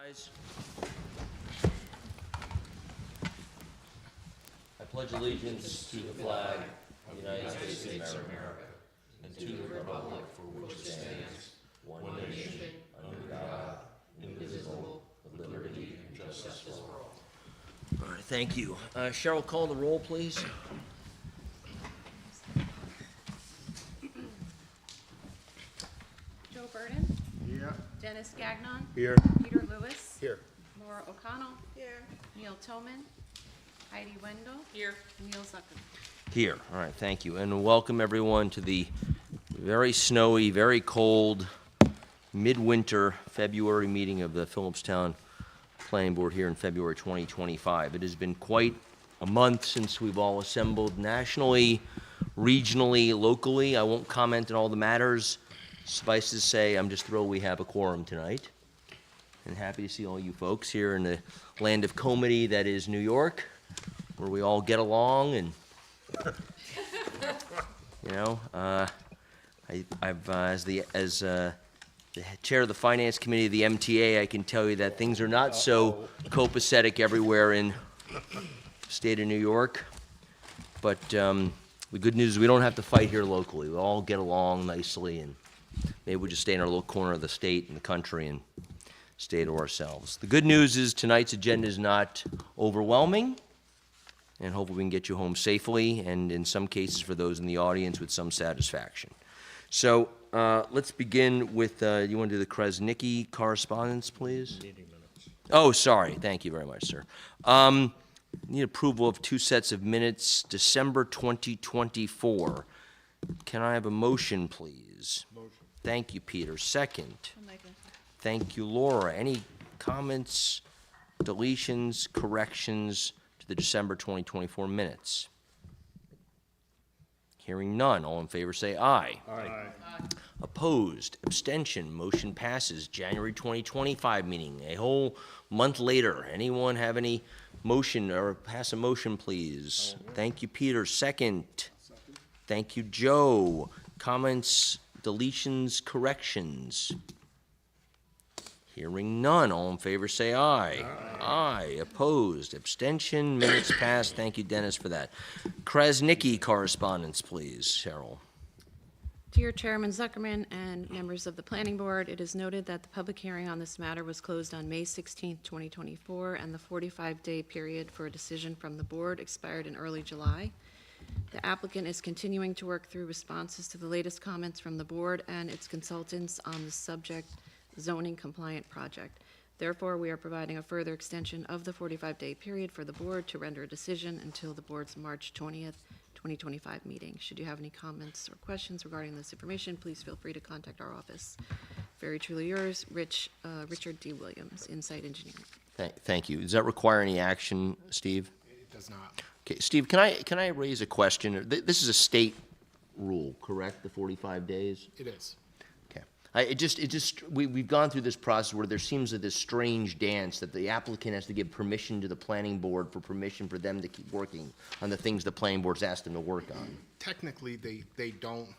Rise. I pledge allegiance to the flag of the United States of America and to the republic for which it stands, one nation, under God, indivisible, with liberty and justice for all. All right, thank you. Cheryl, call the roll, please. Joe Burden. Here. Dennis Gagnon. Here. Peter Lewis. Here. Laura O'Connell. Here. Neil Tillman. Heidi Wendell. Here. Neil Zuckerman. Here. All right, thank you. And welcome everyone to the very snowy, very cold, midwinter February meeting of the Philipstown Planning Board here in February 2025. It has been quite a month since we've all assembled nationally, regionally, locally. I won't comment on all the matters. Suffice to say, I'm just thrilled we have a quorum tonight, and happy to see all you folks here in the land of comedy that is New York, where we all get along and, you know, I've as the chair of the finance committee of the MTA, I can tell you that things are not so copacetic everywhere in the state of New York. But the good news is we don't have to fight here locally. We all get along nicely, and maybe we just stay in our little corner of the state and the country and stay to ourselves. The good news is tonight's agenda is not overwhelming, and hopefully we can get you home safely, and in some cases for those in the audience with some satisfaction. So let's begin with, you want to do the Krasniqi correspondence, please? Meeting minutes. Oh, sorry. Thank you very much, sir. Need approval of 2 sets of minutes, December 2024. Can I have a motion, please? Motion. Thank you, Peter. Second. I'll make it. Thank you, Laura. Any comments, deletions, corrections to the December 2024 minutes? Hearing none. All in favor say aye. Aye. Opposed, abstention, motion passes. January 2025 meeting, a whole month later. Anyone have any motion or pass a motion, please? Thank you, Peter. Second. Thank you, Joe. Comments, deletions, corrections? Hearing none. All in favor say aye. Aye. Opposed, abstention, minutes passed. Thank you, Dennis, for that. Krasniqi correspondence, please, Cheryl. Dear Chairman Zuckerman and members of the Planning Board, it is noted that the public hearing on this matter was closed on May 16, 2024, and the 45-day period for a decision from the board expired in early July. The applicant is continuing to work through responses to the latest comments from the board and its consultants on the subject zoning compliant project. Therefore, we are providing a further extension of the 45-day period for the board to render a decision until the board's March 20th, 2025 meeting. Should you have any comments or questions regarding this information, please feel free to contact our office. Very truly yours, Richard D. Williams, Insight Engineering. Thank you. Does that require any action, Steve? It does not. Okay, Steve, can I raise a question? This is a state rule, correct? The 45 days? It is. Okay. We've gone through this process where there seems this strange dance that the applicant has to give permission to the planning board for permission for them to keep working on the things the planning board's asked them to work on. Technically, they don't.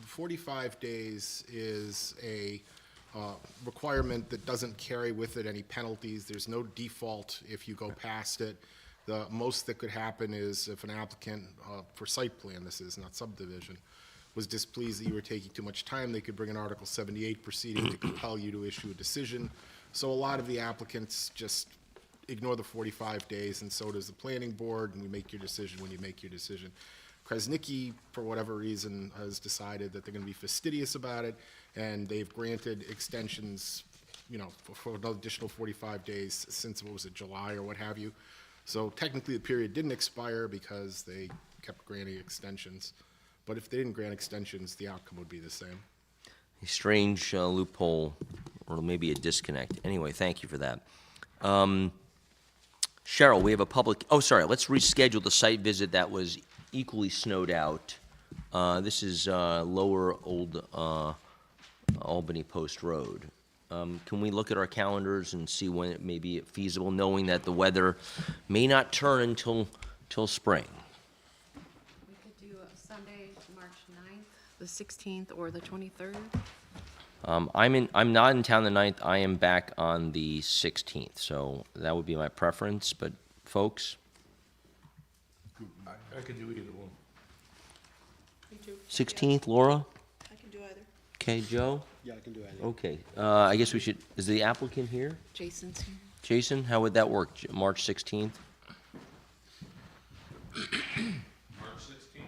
45 days is a requirement that doesn't carry with it any penalties. There's no default if you go past it. The most that could happen is if an applicant, for site plan, this is not subdivision, was displeased that you were taking too much time, they could bring an Article 78 proceeding to compel you to issue a decision. So a lot of the applicants just ignore the 45 days, and so does the planning board, and you make your decision when you make your decision. Krasniqi, for whatever reason, has decided that they're going to be fastidious about it, and they've granted extensions, you know, for an additional 45 days since, what was it, July or what have you. So technically the period didn't expire because they kept granting extensions. But if they didn't grant extensions, the outcome would be the same. A strange loophole, or maybe a disconnect. Anyway, thank you for that. Cheryl, we have a public, let's reschedule the site visit that was equally snowed out. This is Lower Old Albany Post Road. Can we look at our calendars and see when it may be feasible, knowing that the weather may not turn until spring? We could do Sunday, March 9th, the 16th, or the 23rd. I'm not in town the 9th. I am back on the 16th, so that would be my preference, but folks, I can do either one. 16th, Laura? I can do either. Okay, Joe? Yeah, I can do anything. Okay, I guess we should, is the applicant here? Jason's here. Jason, how would that work? March 16th? March 16th,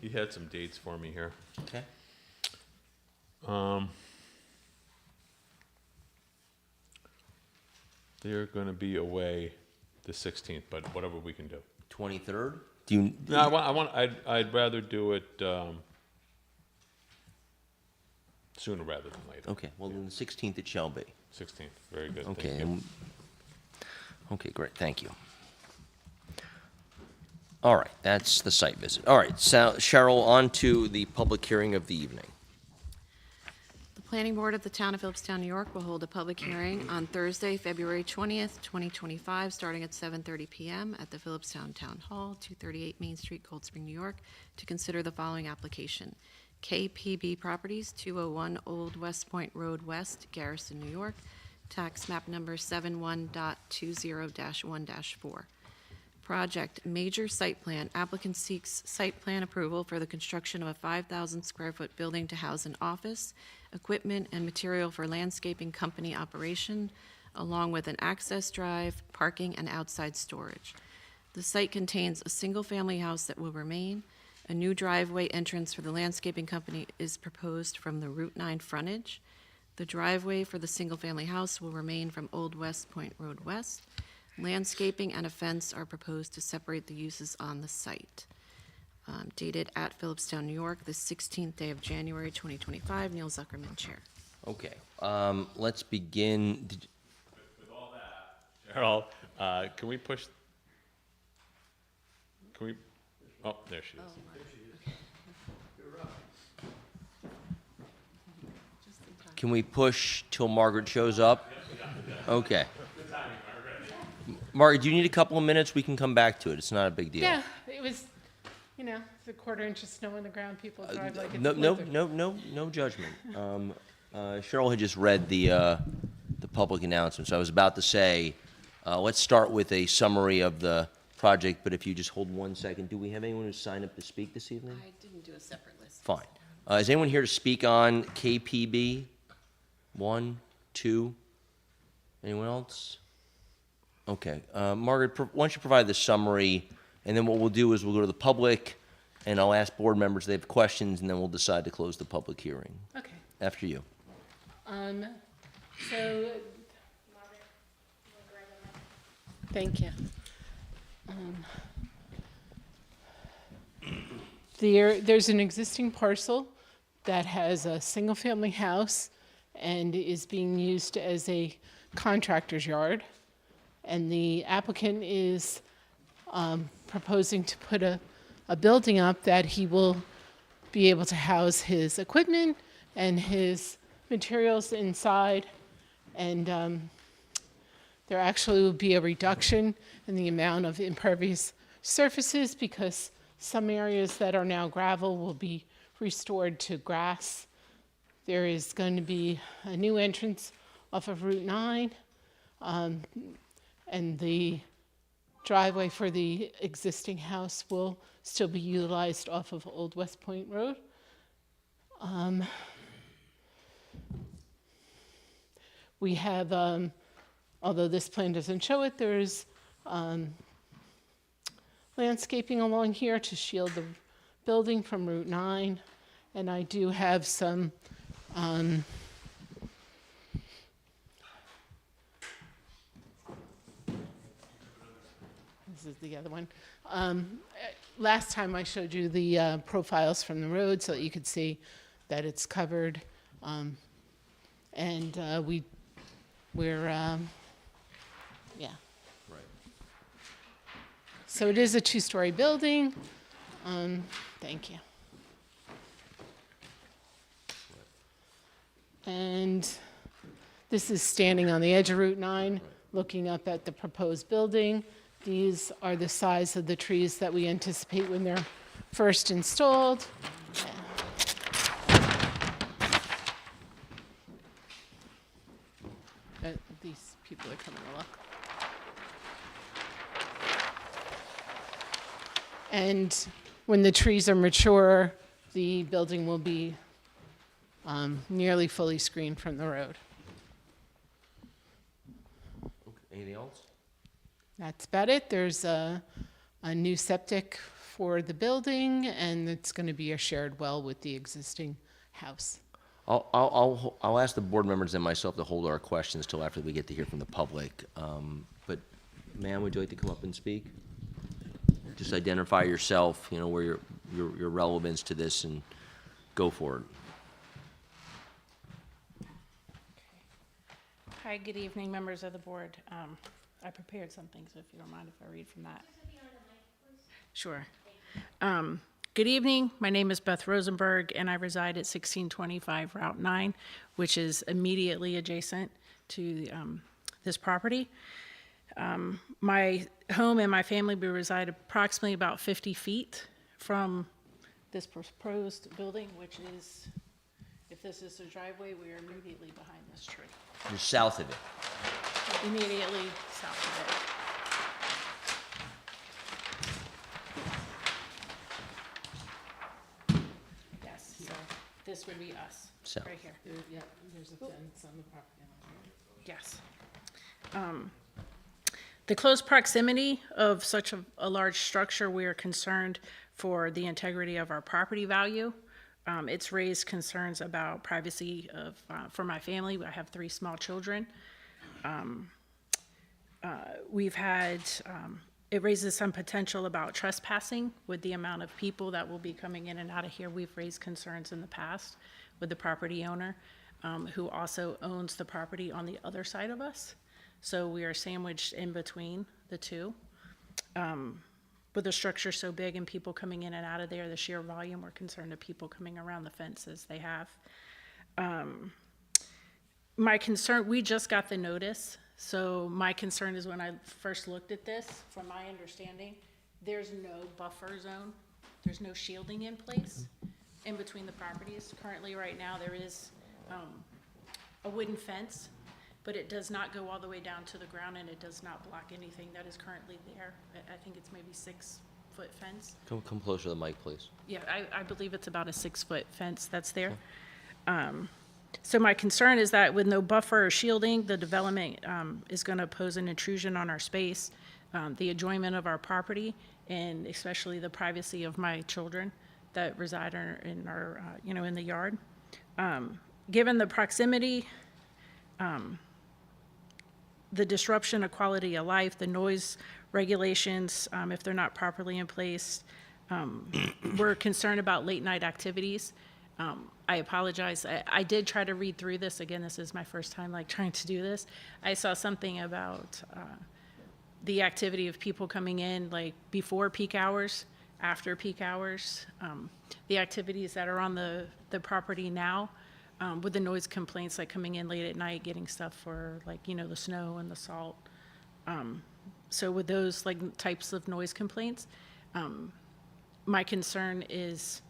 He had some dates for me here. Okay. They're gonna be away the 16th, but whatever we can do. 23rd? Do you, No, I'd rather do it, sooner rather than later. okay, well, then the 16th it shall be. 16th, very good, thank Okay, you. okay, great, thank you. All right, that's the site visit. All right, so Cheryl, on to the public hearing of the evening. The Planning Board of the Town of Philipstown, New York will hold a public hearing on Thursday, February 20th, 2025, starting at 7:30 PM at the Philipstown Town Hall, 238 Main Street, Cold Spring, New York, to consider the following application. KPB Properties, 201 Old West Point Road West, Garrison, New York, tax map number 71.20-1-4. Project major site plan. Applicant seeks site plan approval for the construction of a 5,000 square foot building to house an office, equipment, and material for landscaping company operation, along with an access drive, parking, and outside storage. The site contains a single-family house that will remain. A new driveway entrance for the landscaping company is proposed from the Route 9 frontage. The driveway for the single-family house will remain from Old West Point Road West. Landscaping and a fence are proposed to separate the uses on the site. Dated at Philipstown, New York, the 16th day of January, 2025. Neil Zuckerman, Chair. Okay, let's begin. With all that, Cheryl, can we push? Can we? Oh, there she is. Can we push till Margaret shows up? Okay. Margaret, do you need a couple of minutes? We can come back to it. It's not a big deal. Yeah, it was, it's a quarter-inch of snow on the ground, people drive like it's No, no, blizzard. no judgment. Cheryl had just read the public announcement, so I was about to say, let's start with a summary of the project, but if you just hold 1 second, do we have anyone who's signed up to speak this evening? I didn't do a separate list. Fine. Is anyone here to speak on KPB? 1, 2? Anyone else? Okay. Margaret, why don't you provide the summary, and then what we'll do is we'll go to the public, and I'll ask board members if they have questions, and then we'll decide to close the public hearing. Okay, After you. so, thank you. There's an existing parcel that has a single-family house and is being used as a contractor's yard. And the applicant is proposing to put a building up that he will be able to house his equipment and his materials inside. And there actually will be a reduction in the amount of impervious surfaces because some areas that are now gravel will be restored to grass. There is going to be a new entrance off of Route 9. And the driveway for the existing house will still be utilized off of Old West Point Road. We have, although this plan doesn't show it, there's landscaping along here to shield the building from Route 9. And I do have some this is the other one. Last time I showed you the profiles from the road so that you could see that it's covered. We're yeah. Right. So it is a two-story building. Thank you. And this is standing on the edge of Route 9, looking up at the proposed building. These are the size of the trees that we anticipate when they're first installed. These people are coming to look. And when the trees are mature, the building will be nearly fully screened from the road. Anything else? That's about it. There's a new septic for the building, and it's going to be a shared well with the existing house. I'll ask the board members and myself to hold our questions till after we get to hear from the public. But ma'am, would you like to come up and speak? Just identify yourself, you know, where your relevance to this, and go for it. Hi, good evening, members of the board. I prepared something, so if you don't mind if I read from that. Sure. Good evening, my name is Beth Rosenberg, and I reside at 1625 Route 9, which is immediately adjacent to this property. My home and my family, we reside approximately about 50 feet from this proposed building, which is, if this is the driveway, we are immediately behind this tree. You're south of it. Immediately south of it. Yes, so this would be us, So- right here. Yeah, there's a fence on the property line. Yes. The close proximity of such a large structure, we are concerned for the integrity of our property value. It's raised concerns about privacy for my family. I have 3 small children. We've had, it raises some potential about trespassing with the amount of people that will be coming in and out of here. We've raised concerns in the past with the property owner, who also owns the property on the other side of us. So we are sandwiched in between the two. With the structure so big and people coming in and out of there, the sheer volume, we're concerned of people coming around the fences they have. My concern, we just got the notice, so my concern is when I first looked at this, from my understanding, there's no buffer zone, there's no shielding in place in between the properties. Currently, right now, there is a wooden fence, but it does not go all the way down to the ground, and it does not block anything that is currently there. I think it's maybe 6-foot fence. Come closer to the mic, please. Yeah, I believe it's about a 6-foot fence that's there. So my concern is that with no buffer or shielding, the development is going to pose an intrusion on our space, the enjoyment of our property, and especially the privacy of my children that reside in our, in the yard. Given the proximity, the disruption of quality of life, the noise regulations, if they're not properly in place, we're concerned about late night activities. I apologize. I did try to read through this. Again, this is my first time trying to do this. I saw something about the activity of people coming in before peak hours, after peak hours, the activities that are on the property now, with the noise complaints coming in late at night, getting stuff for the snow and the salt. So with those types of noise complaints, my concern is,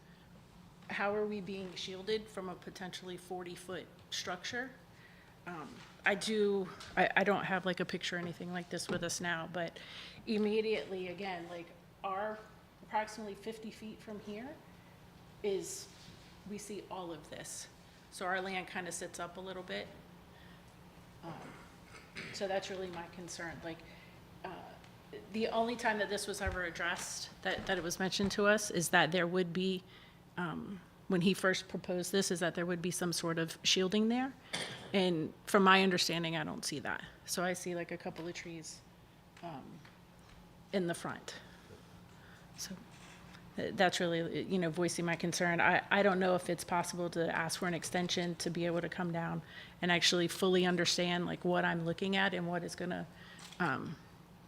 how are we being shielded from a potentially 40-foot structure? I don't have a picture or anything like this with us now, but immediately, again, our approximately 50 feet from here we see all of this. So our land kind of sits up a little bit. So that's really my concern. The only time that this was ever addressed, that it was mentioned to us, is that there would be, when he first proposed this, is that there would be some sort of shielding there. And from my understanding, I don't see that. So I see a couple of trees in the front. So that's really, voicing my concern. I don't know if it's possible to ask for an extension to be able to come down and actually fully understand what I'm looking at and what is gonna,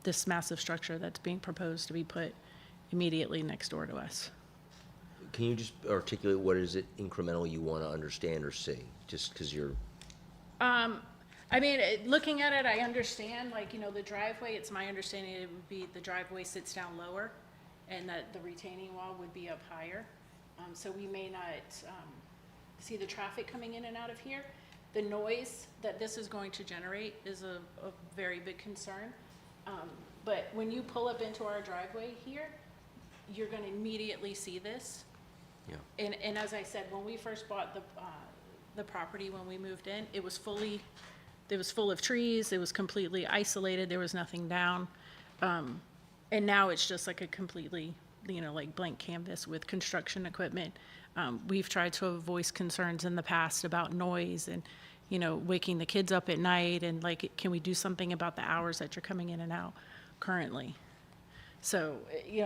this massive structure that's being proposed to be put immediately next door to us. Can you just articulate what is it incremental you want to understand or see? Just because you're... Looking at it, I understand, the driveway, it's my understanding it would be the driveway sits down lower, and that the retaining wall would be up higher. So we may not see the traffic coming in and out of here. The noise that this is going to generate is a very big concern. But when you pull up into our driveway here, you're gonna immediately see this. Yeah. And as I said, when we first bought the property, when we moved in, it was full of trees, it was completely isolated, there was nothing down. And now it's just like a completely, like blank canvas with construction equipment. We've tried to voice concerns in the past about noise and, waking the kids up at night and like, can we do something about the hours that you're coming in and out currently? So,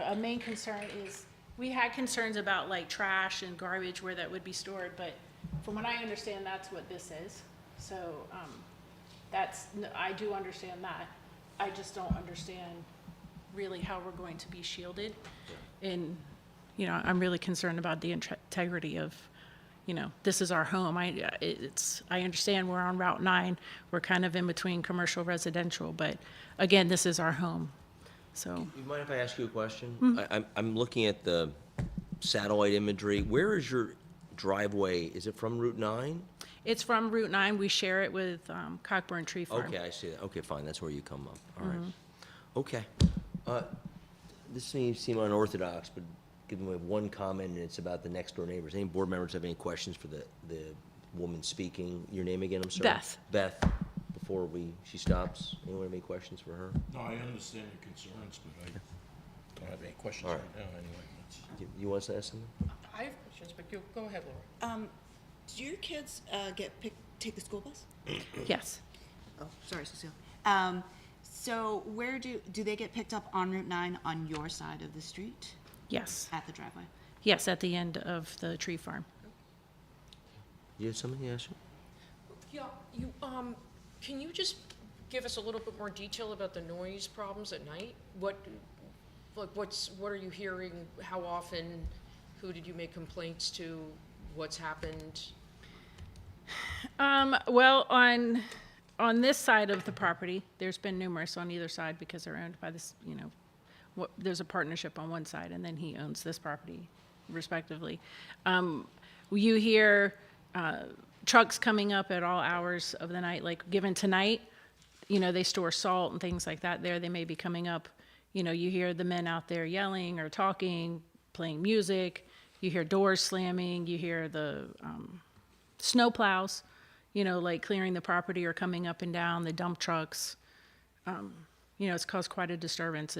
a main concern is, we had concerns about like trash and garbage where that would be stored, but from what I understand, that's what this is. So, I do understand that. I just don't understand really how we're going to be shielded. And, I'm really concerned about the integrity of, this is our home. I understand we're on Route 9. We're kind of in between commercial residential, but again, this is our home. So, You mind if I ask you a question? I'm looking at the satellite imagery. Where is your driveway? Is it from Route 9? it's from Route 9. We share it with Cockburn Tree Farm. Okay, I see that. Okay, fine, that's where you come up. All right. Okay. This may seem unorthodox, but give me one comment, and it's about the next-door neighbors. Any board members have any questions for the woman speaking? Your name again, I'm sorry? Beth. Beth, before she stops. Anyone have any questions for her? No, I understand your concerns, but I don't have any questions All right right. now anyway. You want to say something? I have questions, but you go ahead, Laura. Do your kids take the school bus? Yes. Oh, sorry, Cecile. So where do they get picked up on Route 9 on your side of the street Yes. at the driveway? Yes, at the end of the tree farm. You had something to ask? Yeah, can you just give us a little bit more detail about the noise problems at night? What are you hearing? How often? Who did you make complaints to? What's happened? Well, on this side of the property, there's been numerous on either side because they're owned by this, there's a partnership on one side, and then he owns this property respectively. You hear trucks coming up at all hours of the night, like given tonight, they store salt and things like that there. They may be coming up. You hear the men out there yelling or talking, playing music. You hear doors slamming. You hear the snow plows, like clearing the property or coming up and down, the dump trucks. It's caused quite a disturbance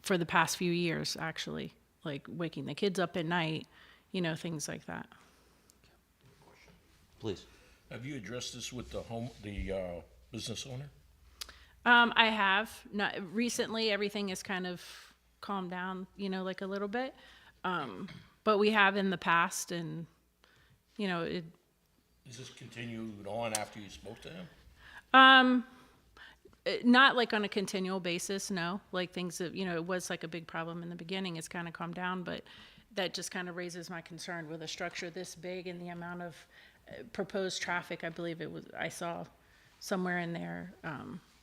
for the past few years, actually, like waking the kids up at night, things like that. Please. Have you addressed this with the business owner? I have. Not recently, everything has kind of calmed down, like a little bit. But we have in the past, and, it. Is this continued on after you spoke to him? Not like on a continual basis, no. Like things that, it was like a big problem in the beginning. It's kind of calmed down, but that just kind of raises my concern with a structure this big and the amount of proposed traffic. I believe I saw somewhere in there,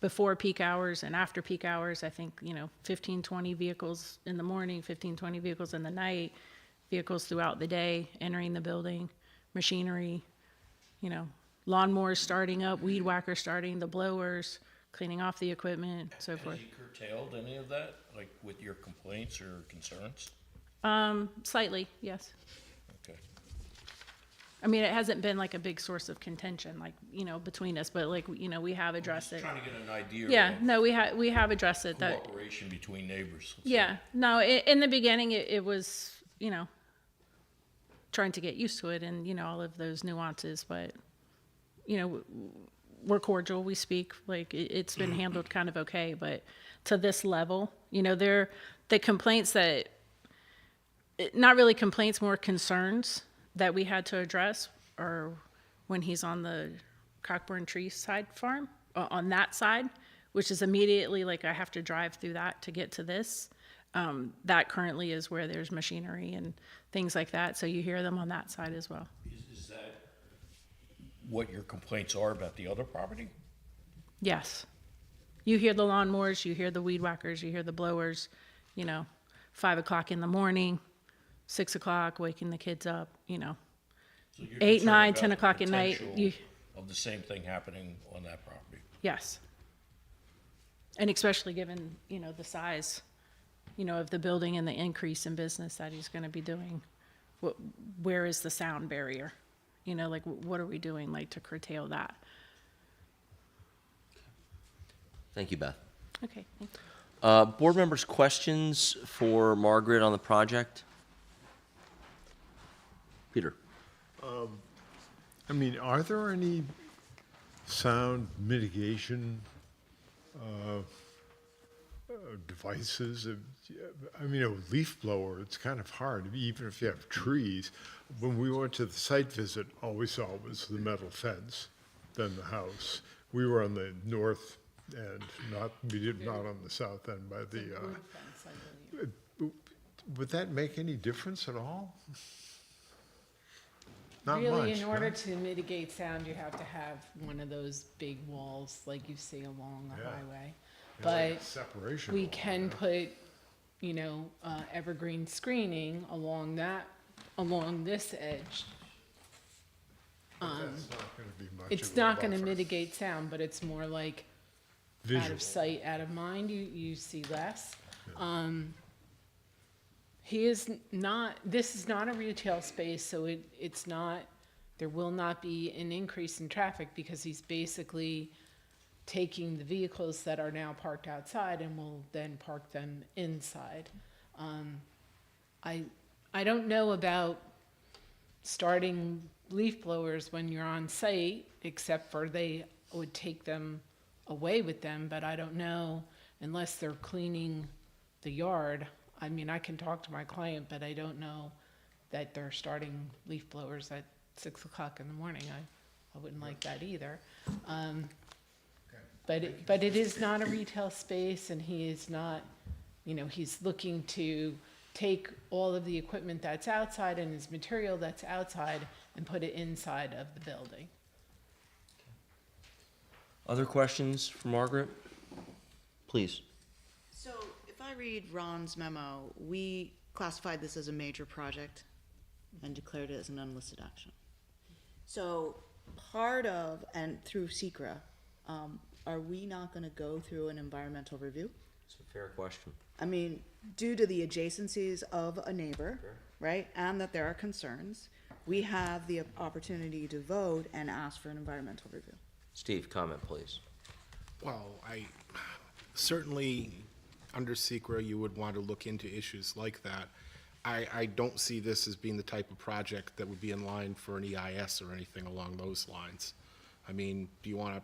before peak hours and after peak hours, I think, 15, 20 vehicles in the morning, 15, 20 vehicles in the night, vehicles throughout the day entering the building, machinery, lawnmowers starting up, weed whackers starting, the blowers, cleaning off the equipment, so forth. Has he curtailed any of that, like with your complaints or concerns? Slightly, yes. Okay. I mean, it hasn't been like a big source of contention, like, between us, but like, we have addressed it. Trying to get an idea Yeah, of no, we have addressed it. That cooperation between neighbors. let's Yeah, say. no, in the beginning, it was, trying to get used to it and, all of those nuances, but, we're cordial, we speak, like, it's been handled kind of okay, but to this level, the complaints that, not really complaints, more concerns that we had to address are when he's on the Cockburn Tree side farm, on that side, which is immediately, like, I have to drive through that to get to this. That currently is where there's machinery and things like that, so you hear them on that side as well. Is that what your complaints are about the other property? Yes. You hear the lawnmowers, you hear the weed whackers, you hear the blowers, 5 o'clock in the morning, 6 o'clock, waking the kids up, you know. So you're 8, concerned 9, about 10 the o'clock at night, potential you, of the same thing happening on that property. yes. And especially given, you know, the size, you know, of the building and the increase in business that he's gonna be doing. Where is the sound barrier? You know, like, what are we doing, like, to curtail that? Thank you, Beth. Okay, thank you. Board members, questions for Margaret on the project? Peter? I mean, are there any sound mitigation devices? I mean, a leaf blower, it's kind of hard, even if you have trees. When we went to the site visit, all we saw was the metal fence, then the house. We were on the north end, not on the south end by the, would that make any difference at all? Not Really, much, in order no? to mitigate sound, you have to have one of those big walls like you see along the Yeah. highway. It's like a But separation we wall, can yeah. put, you know, evergreen screening along this edge. But that's not gonna be much It's of a not gonna buffer. mitigate sound, but it's more like out Visual. of sight, out of mind, you see less. He is not, this is not a retail space, so it's not, there will not be an increase in traffic because he's basically taking the vehicles that are now parked outside and will then park them inside. I don't know about starting leaf blowers when you're on site, except for they would take them away with them, but I don't know unless they're cleaning the yard. I mean, I can talk to my client, but I don't know that they're starting leaf blowers at 6 o'clock in the morning. I wouldn't like that either. But it is not a retail space, and he is not, you know, he's looking to take all of the equipment that's outside and his material that's outside and put it inside of the building. Other questions for Margaret? Please. So if I read Ron's memo, we classified this as a major project and declared it as an unlisted action. So part of, and through SECRA, are we not gonna go through an environmental review? It's a fair question. I mean, due to the adjacencies of a neighbor, right, and that there are concerns, we have the opportunity to vote and ask for an environmental review. Steve, comment, please. Well, I certainly, under SECRA, you would want to look into issues like that. I don't see this as being the type of project that would be in line for an EIS or anything along those lines. I mean, do you want to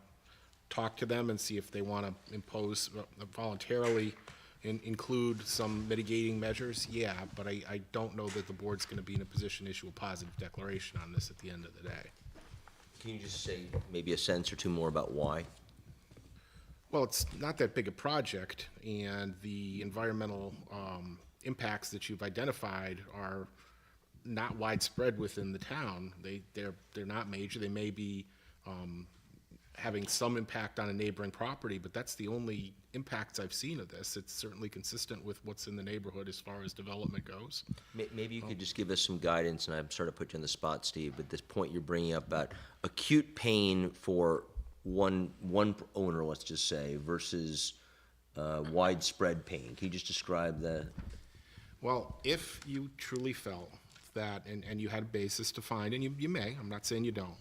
talk to them and see if they want to impose voluntarily, include some mitigating measures? Yeah, but I don't know that the board's going to be in a position to issue a positive declaration on this at the end of the day. Can you just say maybe a sentence or two more about why? Well, it's not that big a project, and the environmental impacts that you've identified are not widespread within the town. They're not major. They may be having some impact on a neighboring property, but that's the only impacts I've seen of this. It's certainly consistent with what's in the neighborhood as far as development goes. Maybe you could just give us some guidance, and I'm sorry to put you on the spot, Steve, but this point you're bringing up about acute pain for one owner, let's just say, versus widespread pain. Can you just describe the? Well, if you truly felt that, and you had a basis to find, and you may, I'm not saying you don't,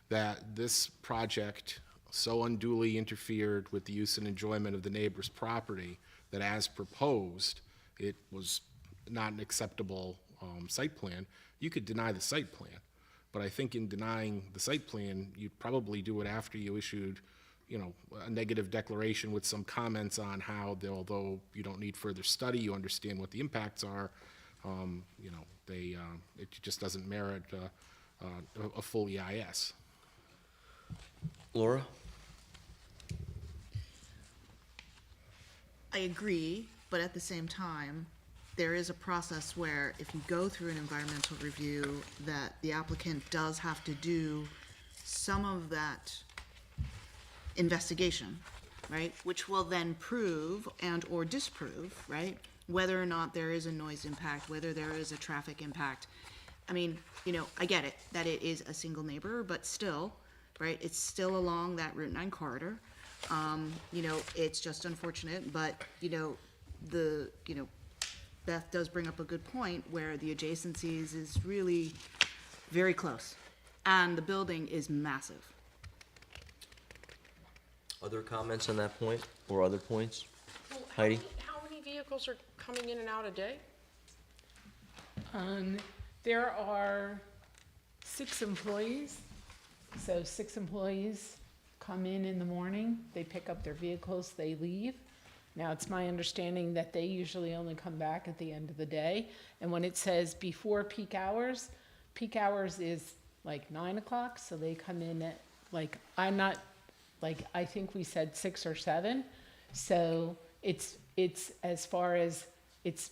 that this project so unduly interfered with the use and enjoyment of the neighbor's property that as proposed, it was not an acceptable site plan, you could deny the site plan. But I think in denying the site plan, you'd probably do it after you issued, you know, a negative declaration with some comments on how, although you don't need further study, you understand what the impacts are, you know, it just doesn't merit a full EIS. Laura? I agree, but at the same time, there is a process where if you go through an environmental review, that the applicant does have to do some of that investigation, right? Which will then prove and or disprove, right? whether or not there is a noise impact, whether there is a traffic impact. I mean, I get it, that it is a single neighbor, but still, right, it's still along that Route 9 corridor. It's just unfortunate, but, Beth does bring up a good point where the adjacencies is really very close, and the building is massive. Other comments on that point, or other points? Well, Heidi? How many vehicles are coming in and out a day? There are 6 employees, so 6 employees come in the morning, they pick up their vehicles, they leave. Now, it's my understanding that they usually only come back at the end of the day, and when it says before peak hours is like 9 o'clock, so they come in at, I think we said 6 or 7, so it's as far as it's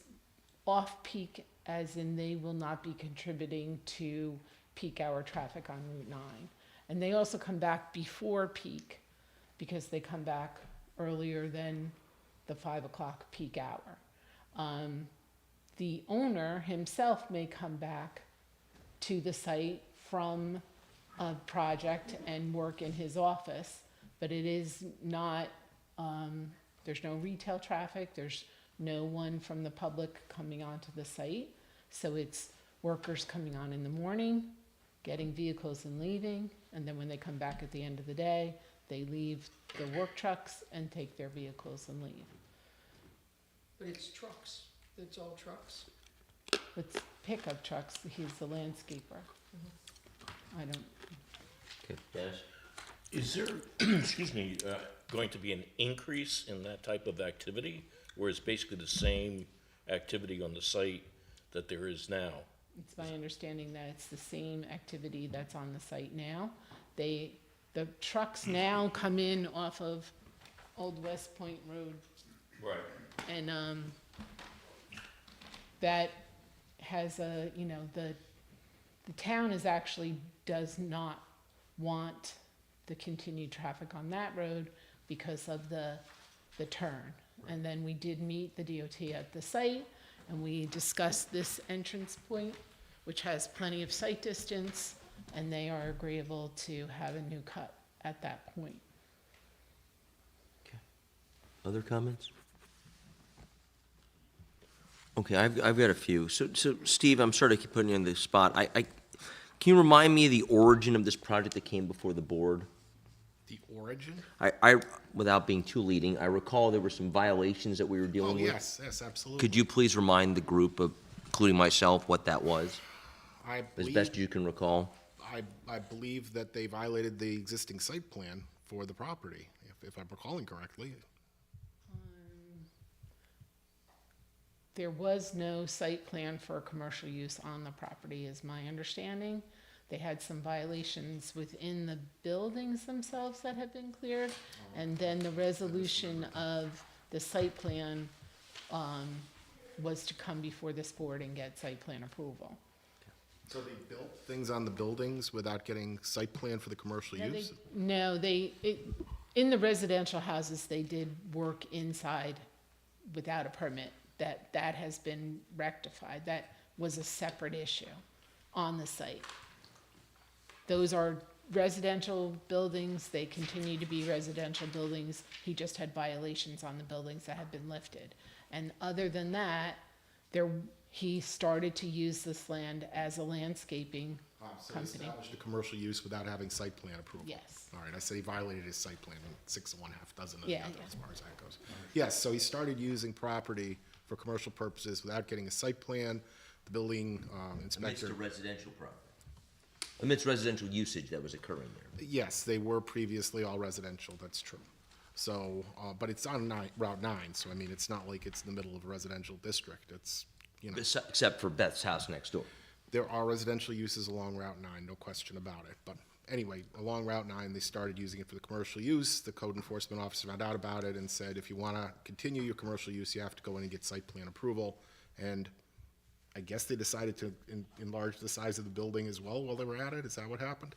off-peak, as in they will not be contributing to peak hour traffic on Route 9. And they also come back before peak, because they come back earlier than the 5 o'clock peak hour. The owner himself may come back to the site from a project and work in his office, but it is not, there's no retail traffic, there's no one from the public coming onto the site. So it's workers coming on in the morning, getting vehicles and leaving, and then when they come back at the end of the day, they leave the work trucks and take their vehicles and leave. But it's trucks, it's all trucks. It's pickup trucks, he's the landscaper. I don't, Okay, Dennis? Is there, excuse me, going to be an increase in that type of activity? Where it's basically the same activity on the site that there is now? it's my understanding that it's the same activity that's on the site now. The trucks now come in off of Old West Point Road. Right. And that has the town does not want the continued traffic on that road because of the turn. And then we did meet the DOT at the site, and we discussed this entrance point, which has plenty of sight distance, and they are agreeable to have a new cut at that point. Okay. Other comments? Okay, I've got a few. So Steve, I'm sorry to keep putting you on the spot. Can you remind me of the origin of this project that came before the board? The origin? I without being too leading, I recall there were some violations that we were dealing with. Yes, absolutely. Could you please remind the group, including myself, what that was, I as believe, best you can recall? I believe that they violated the existing site plan for the property, if I'm recalling correctly. There was no site plan for commercial use on the property, is my understanding. They had some violations within the buildings themselves that have been cleared, and then the resolution of the site plan was to come before this board and get site plan approval. So they built things on the buildings without getting site plan for the commercial use? In the residential houses, they did work inside without a permit. That has been rectified. That was a separate issue on the site. Those are residential buildings. They continue to be residential buildings. He just had violations on the buildings that have been lifted. And other than that, he started to use this land as a landscaping So he company. established a commercial use without having site plan approval? Yes. All right, I said he violated his site plan, 6 1/2 dozen of Yeah, nothing yeah. as far as that goes. Yes, so he started using property for commercial purposes without getting a site plan. The building Amidst inspector. a residential property. Amidst residential usage that was occurring there. Yes, they were previously all residential, that's true. So, but it's on Route 9, so I mean, it's not like it's in the middle of a residential district. It's, Except for Beth's house next door. there are residential uses along Route 9, no question about it. But anyway, along Route 9, they started using it for the commercial use. The code enforcement officer found out about it and said, if you want to continue your commercial use, you have to go in and get site plan approval. And I guess they decided to enlarge the size of the building as well while they were at it. Is that what happened?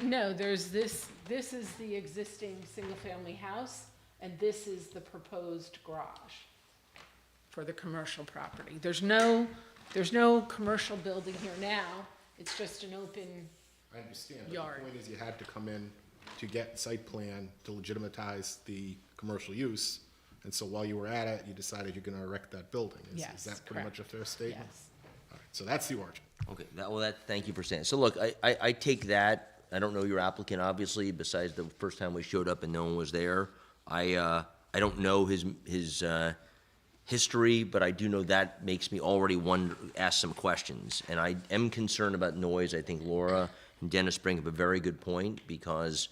No, there's this is the existing single-family house, and this is the proposed garage for the commercial property. There's no commercial building here now, it's just an open, I understand, but Yard. the point is you had to come in to get site plan to legitimatize the commercial use. And so while you were at it, you decided you're gonna erect that building. Yes, Is that pretty correct. much a fair statement? yes. All right, so that's the origin. Okay, thank you for saying. So look, I take that, I don't know your applicant, obviously, besides the first time we showed up and no one was there. I don't know his history, but I do know that makes me already ask some questions. And I am concerned about noise. I think Laura and Dennis bring up a very good point, because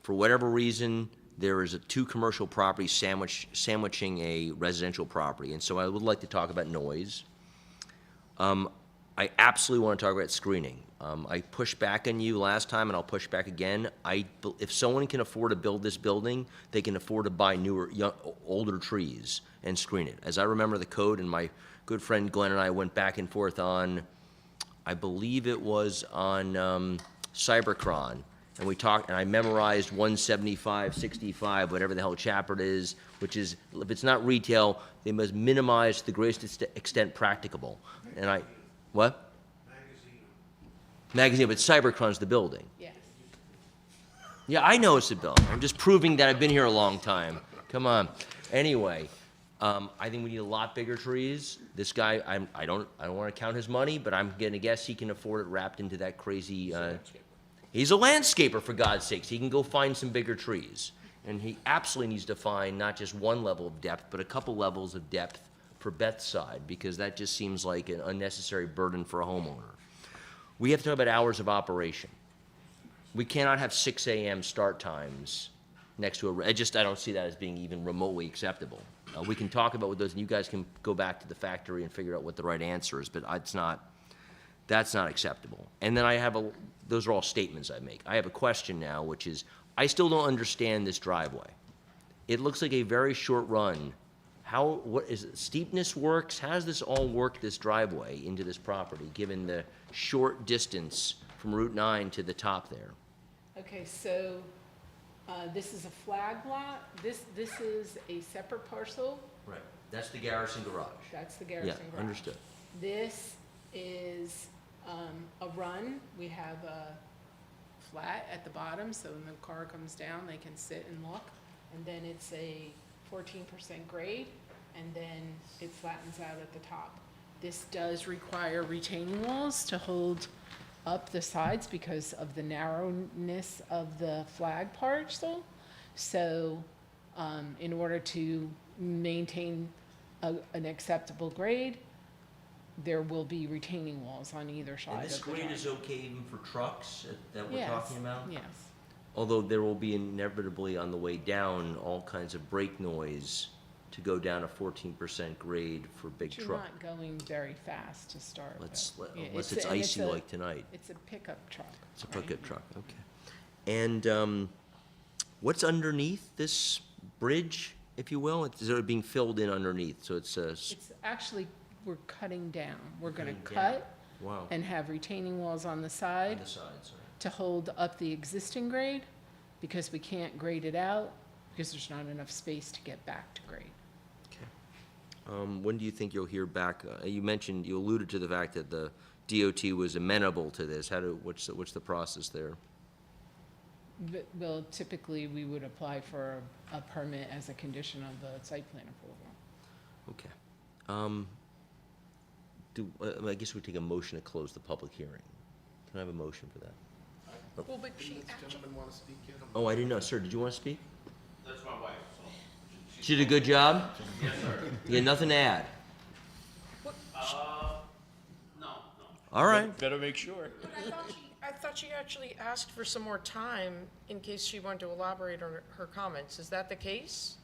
for whatever reason, there is two commercial properties sandwiching a residential property. And so I would like to talk about noise. I absolutely want to talk about screening. I pushed back on you last time, and I'll push back again. If someone can afford to build this building, they can afford to buy older trees and screen it. As I remember the code, and my good friend Glenn and I went back and forth on, I believe it was on Cybercron, and we talked, and I memorized 175/65, whatever the hell chapter it is, which is, if it's not retail, they must minimize to the greatest extent practicable. And what? Magazine, but Cybercron's the building. Yes. Yeah, I know it's the building. I'm just proving that I've been here a long time. Come on. Anyway, I think we need a lot bigger trees. This guy, I don't want to count his money, but I'm gonna guess he can afford it wrapped into that crazy. He's a landscaper, for God's sakes. He can go find some bigger trees, and he absolutely needs to find not just one level of depth, but a couple levels of depth for Beth's side, because that just seems like an unnecessary burden for a homeowner. We have to talk about hours of operation. We cannot have 6 a.m. start times next to I don't see that as being even remotely acceptable. We can talk about what those, and you guys can go back to the factory and figure out what the right answer is, but that's not acceptable. And then those are all statements I make. I have a question now, which is, I still don't understand this driveway. It looks like a very short run. What is it, steepness works? How does this all work, this driveway into this property, given the short distance from Route 9 to the top there? Okay, so, this is a flag lot, this is a separate parcel, Right. That's the Garrison garage. that's the Yeah, Garrison garage. understood. This is, a run, we have a flat at the bottom, so when the car comes down, they can sit and look, and then it's a 14% grade, and then it flattens out at the top. This does require retaining walls to hold up the sides because of the narrowness of the flag parcel. So, in order to maintain an acceptable grade, there will be retaining walls on either side And of this the grade driveway. is okay even for trucks that we're Yes, talking about? yes. Although there will be inevitably on the way down, all kinds of brake noise to go down a 14% grade for big You're truck. not going very fast to start with. Yeah, Unless it's and icy a- like tonight. It's a pickup truck. It's a right? pickup truck, okay. And what's underneath this bridge, if you will? It's sort of being filled in underneath, so it's It's actually, we're cutting down. We're gonna Cutting down. cut wow, and have retaining walls on the on side the sides, right? to hold up the existing grade, because we can't grade it out, because there's not enough space to get back to grade. Okay. When do you think you'll hear back? You alluded to the fact that the DOT was amenable to this. What's the process there? Well, typically, we would apply for a permit as a condition of the site plan approval. Okay. I guess we take a motion to close the public hearing. Can I have a motion for that? Well, but she Does this actually, gentleman want to speak yet? Oh, I didn't know. Sir, did you want to speak? That's my wife, so. She did a good job? Yes, sir. You had nothing to add? No. All right. Better make sure. but I thought she actually asked for some more time in case she wanted to elaborate on her comments. Is that the case?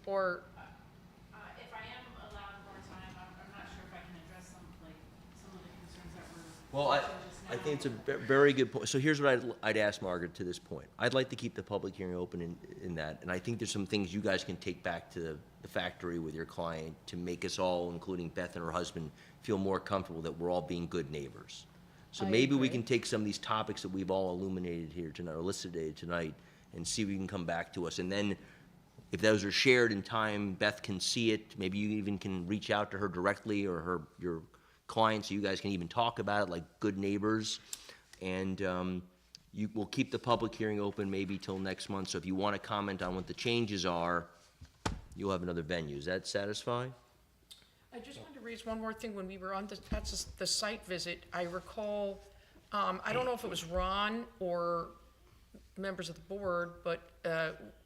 Or, If I am allowed more time, I'm not sure if I can address some of the concerns that were. Well, I think it's a very good point. So here's what I'd ask Margaret to this point. I'd like to keep the public hearing open in that, and I think there's some things you guys can take back to the factory with your client to make us all, including Beth and her husband, feel more comfortable that we're all being good neighbors. So I maybe we agree. can take some of these topics that we've all illuminated here tonight, or elucidated tonight, and see if we can come back to us. And then if those are shared in time, Beth can see it. Maybe you even can reach out to her directly or your client, so you guys can even talk about it like good neighbors. And you will keep the public hearing open maybe till next month. So if you want to comment on what the changes are, you'll have another venue. Does that satisfy? I just wanted to raise one more thing. When we were on the site visit, I recall, I don't know if it was Ron or members of the board, but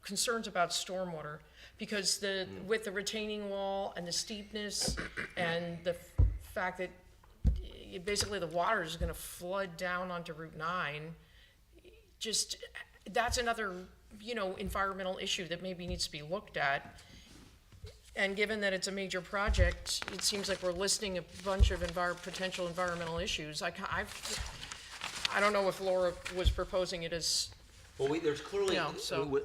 concerns about stormwater. Because with the retaining wall and the steepness and the fact that basically the water is gonna flood down onto Route 9, just, that's another, environmental issue that maybe needs to be looked at. And given that it's a major project, it seems like we're listing a bunch of potential environmental issues. I don't know if Laura was proposing it as, Well, there's clearly, No, so-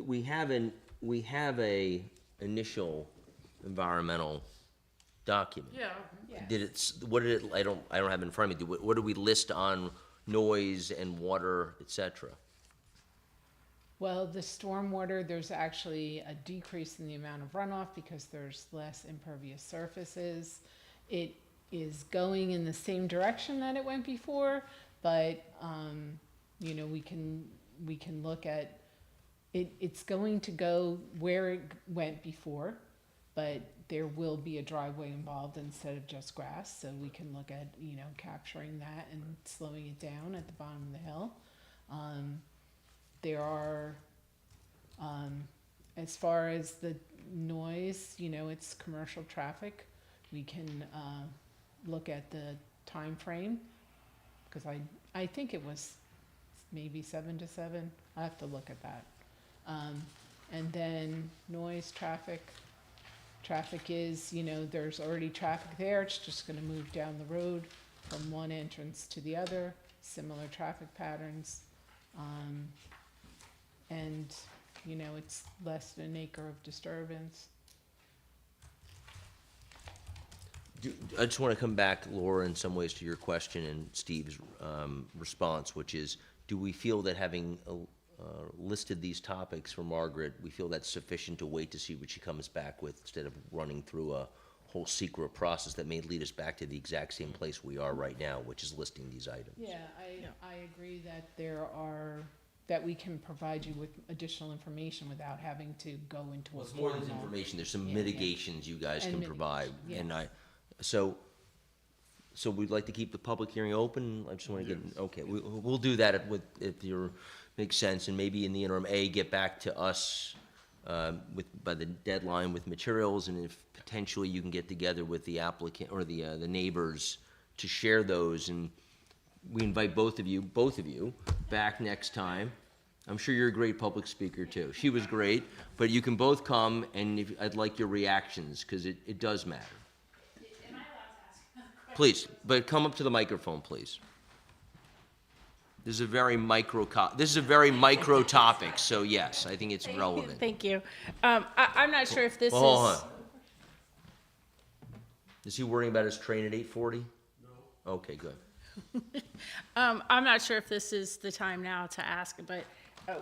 we have a initial environmental document. yeah, What did it, I don't have it in front of me. What did we list on noise and water, et cetera? Well, the stormwater, there's actually a decrease in the amount of runoff because there's less impervious surfaces. It is going in the same direction that it went before, but, we can look at, it's going to go where it went before, but there will be a driveway involved instead of just grass, so we can look at, capturing that and slowing it down at the bottom of the hill. There are, as far as the noise, it's commercial traffic. We can look at the time frame, because I think it was maybe 7 to 7. I have to look at that. And then noise, traffic is, there's already traffic there. It's just gonna move down the road from one entrance to the other, similar traffic patterns. And, it's less than an acre of disturbance. I just want to come back, Laura, in some ways to your question and Steve's response, which is, do we feel that having listed these topics for Margaret, we feel that's sufficient to wait to see what she comes back with instead of running through a whole secret process that may lead us back to the exact same place we are right now, which is listing these items? Yeah, I agree that we can provide you with additional information without having to go into a Well, it's more than formal- information, there's some Yeah, mitigations you guys And can provide. mitigations, And so we'd like to keep the public hearing open. I just want to get, okay, we'll do that if your, makes sense. And maybe in the interim, get back to us by the deadline with materials, and if potentially you can get together with the applicant or the neighbors to share those. And we invite both of you back next time. I'm sure you're a great public speaker too. She was great, but you can both come, and I'd like your reactions, because it does matter. Am I allowed to ask a question? Please, but come up to the microphone, please. This is a very micro topic, so yes, I think it's relevant. Thank you. I'm not sure if this Well, hold is, on. Is he worrying about his train at 8:40? No. Okay, good. I'm not sure if this is the time now to ask, but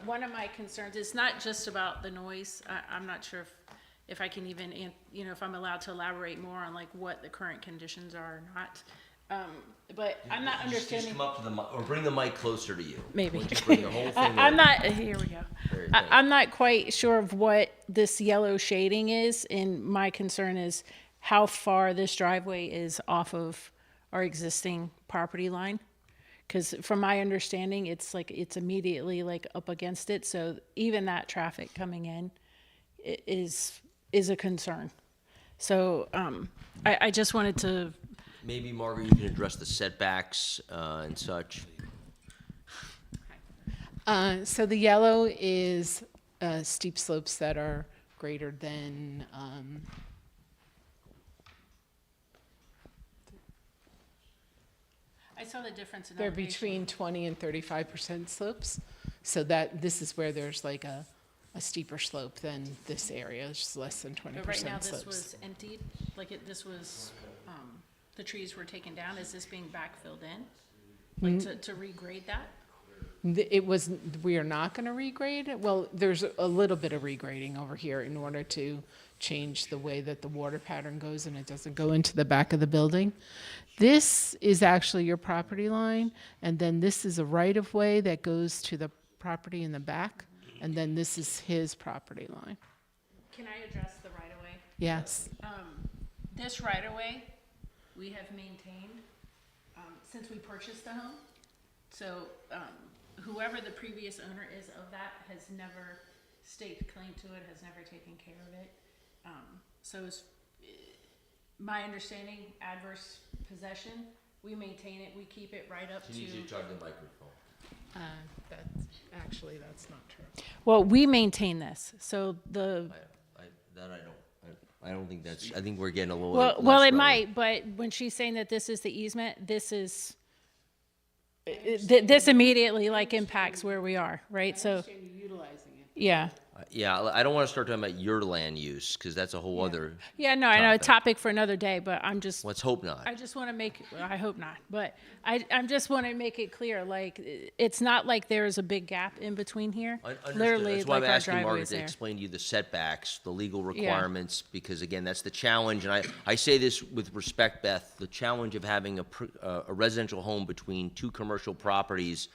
one of my concerns is not just about the noise. I'm not sure if I can even, if I'm allowed to elaborate more on like what the current conditions are or not. But I'm not Just understanding. come up to the mic, or bring the mic closer to you. Maybe. Why don't you bring the whole thing I'm over? not, here we go. There, I'm not quite sure of what this yellow shading is, and my concern is how far this driveway is off of our existing property line. Because from my understanding, it's immediately like up against it, so even that traffic coming in is a concern. So I just wanted to, Maybe, Margaret, you can address the setbacks and such. So the yellow is steep slopes that are greater than, I saw the difference in they're elevation. between 20 and 35% slopes. So this is where there's like a steeper slope than this area, it's just less than 20% But right now, slopes. this was emptied, this was, the trees were taken down, is this being backfilled in? Like to regrade that? We are not going to regrade it. Well, there's a little bit of regrading over here in order to change the way that the water pattern goes and it doesn't go into the back of the building. This is actually your property line, and then this is a right-of-way that goes to the property in the back, and then this is his property line. Can I address the right-of-way? Yes. This right-of-way, we have maintained since we purchased the home. So whoever the previous owner is of that has never staked claim to it, has never taken care of it. So it's my understanding, adverse possession, we maintain it, we keep it right up to. talk to the microphone. That's not true. Well, we maintain this, so the. I don't think that's, I think we're getting a little. Well, less it relevant. might, but when she's saying that this is the easement, this is, this immediately like impacts where we are, right? So, Utilizing it. yeah. Yeah, I don't want to start talking about your land use, because that's a whole other, Yeah, no, I know, a Topic. topic for another day, but I'm just, let's hope not. I just want to make, I hope not, but I'm just want to make it clear, like, it's not like there is a big gap in between here. Understood. Literally, That's why I'm like our asking Margaret driveway's to there. explain to you the setbacks, the legal requirements, because again, that's the challenge, and I say this with respect, Beth, the challenge of having a residential home between two commercial properties,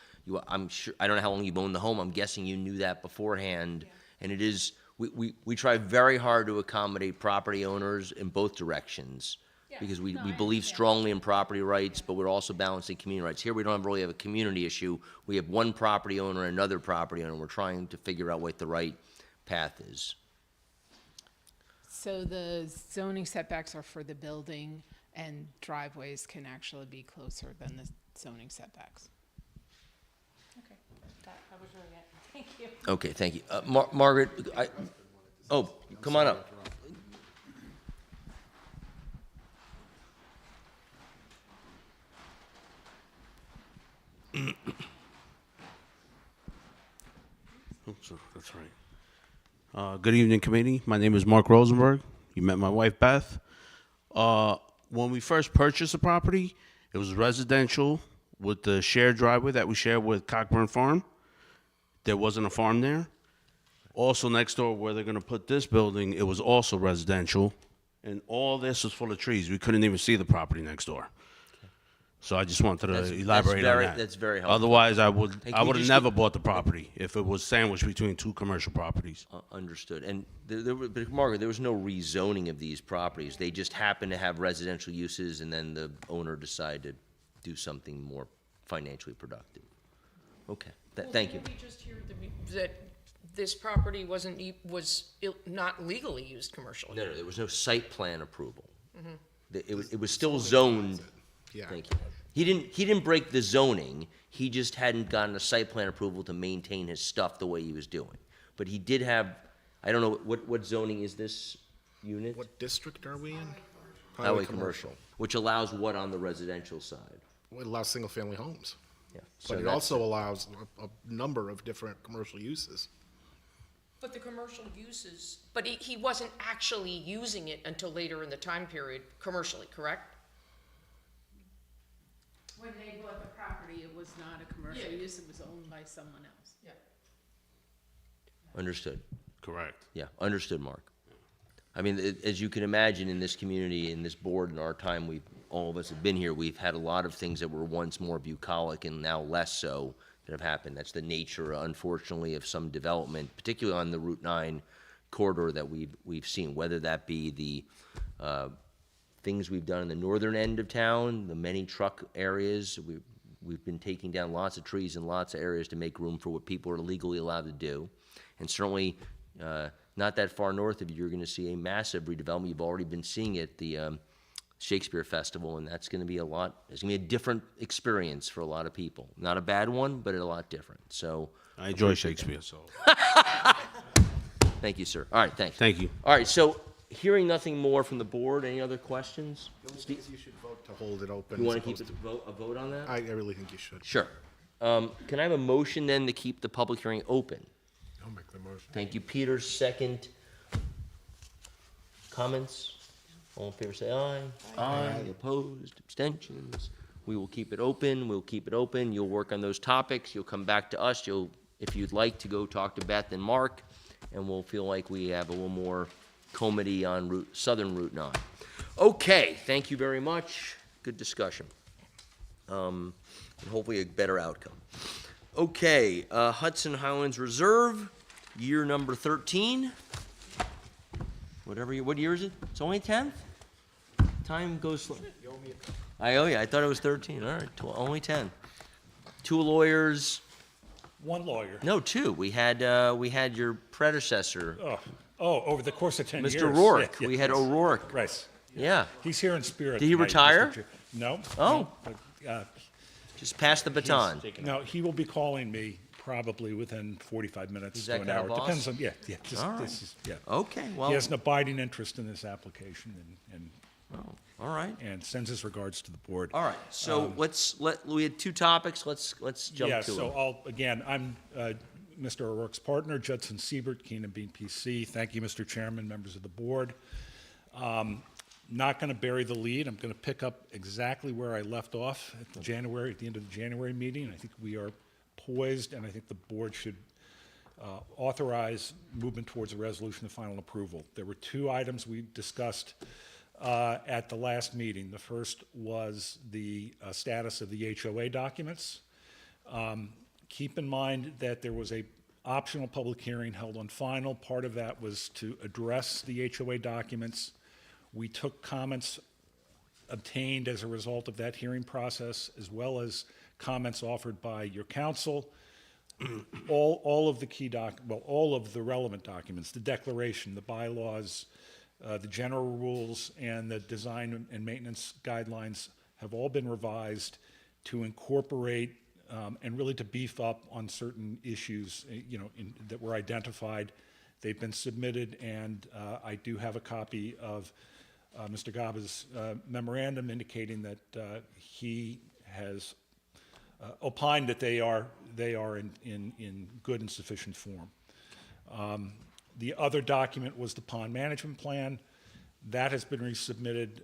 I'm sure, I don't know how long you've owned the home, I'm guessing you knew that beforehand, and it is, we try very hard to accommodate property owners in both directions, because we believe strongly in property rights, but we're also balancing community rights. Here, we don't really have a community issue. We have one property owner and another property owner. We're trying to figure out what the right path is. So the zoning setbacks are for the building, and driveways can actually be closer than the zoning setbacks. Okay, that was really it. Thank you. Okay, thank you. Margaret, come on up. That's right. Good evening, committee. My name is Mark Rosenberg. You met my wife, Beth. When we first purchased the property, it was residential with the shared driveway that we share with Cockburn Farm. There wasn't a farm there. Also next door where they're gonna put this building, it was also residential. And all this was full of trees. We couldn't even see the property next door. So I just wanted to elaborate on that. That's very helpful. Otherwise, I Hey, would can have you just never bought the property if it was sandwiched between two commercial properties. Understood. And but Margaret, there was no rezoning of these properties. They just happened to have residential uses, and then the owner decided to do something more financially productive. Okay, thank you. Didn't we just hear that this property was not legally used commercially? No, there was no site plan approval. It was still zoned. Yeah. Thank you. He didn't break the zoning, he just hadn't gotten a site plan approval to maintain his stuff the way he was doing. But he did have, I don't know, what zoning is this unit? What district are we in? Highway commercial, which allows what on the residential side? Well, it allows single-family homes, Yeah. but it also allows a number of different commercial uses. But the commercial uses, but he wasn't actually using it until later in the time period commercially, correct? When they bought the property, it was not a commercial Yeah. use, it was owned by someone else. Yeah. Understood. Correct. Yeah, understood, Mark. I mean, as you can imagine, in this community, in this board, in our time, all of us have been here, we've had a lot of things that were once more bucolic and now less so that have happened. That's the nature, unfortunately, of some development, particularly on the Route 9 corridor that we've seen, whether that be the things we've done in the northern end of town, the many truck areas. We've been taking down lots of trees in lots of areas to make room for what people are legally allowed to do. And certainly, not that far north of you, you're going to see a massive redevelopment. You've already been seeing it, the Shakespeare Festival, and that's going to be it's going to be a different experience for a lot of people. Not a bad one, but a lot different. So I enjoy Shakespeare, so. thank you, sir. All right, thanks. Thank you. All right, so hearing nothing more from the board, any other questions? Steve, You should vote to hold it open. you as want to keep opposed a vote on that? I really think you should. Sure. Can I have a motion then to keep the public hearing open? I'll make the motion. Thank you, Peter. Second. Comments? All in favor, say aye. Aye. Opposed, abstentions. We will keep it open, we'll keep it open, you'll work on those topics, you'll come back to us, if you'd like to go talk to Beth and Mark, and we'll feel like we have a little more comity on Southern Route 9. Okay, thank you very much, good discussion. And hopefully a better outcome. Okay, Hudson Highlands Reserve, year number 13. What year is it? It's only 10th? Time goes slow. I owe you, I thought it was 13, all right, only 10. 2 lawyers, One lawyer. no, 2. We had your predecessor, Over the course of 10 years. Mr. Rourke. Yeah, We had yes. O'Rourke. Right. Yeah, He's here in spirit. Did he tonight, retire? Mr. Chair. No. Oh. No, just pass the baton. No, he will be calling me probably within 45 minutes He's to that an kind of hour. boss? Depends on, yeah. All right. This is, yeah. Okay, well, He has an abiding interest in this application all right. and sends his regards to the board. All right, so we had 2 topics, let's jump Yeah, to so them. I'm Mr. O'Rourke's partner, Judson Siebert, Keenan Bean PC. Thank you, Mr. Chairman, members of the board. Not going to bury the lead. I'm going to pick up exactly where I left off at the end of the January meeting. I think we are poised, and I think the board should authorize movement towards a resolution of final approval. There were 2 items we discussed at the last meeting. The first was the status of the HOA documents. Keep in mind that there was a optional public hearing held on final. Part of that was to address the HOA documents. We took comments obtained as a result of that hearing process, as well as comments offered by your counsel. All of the all of the relevant documents, the declaration, the bylaws, the general rules, and the design and maintenance guidelines have all been revised to incorporate and really to beef up on certain issues, that were identified. They've been submitted, and I do have a copy of Mr. Gaba's memorandum indicating that he has opined that they are in good and sufficient form. The other document was the pond management plan. That has been resubmitted.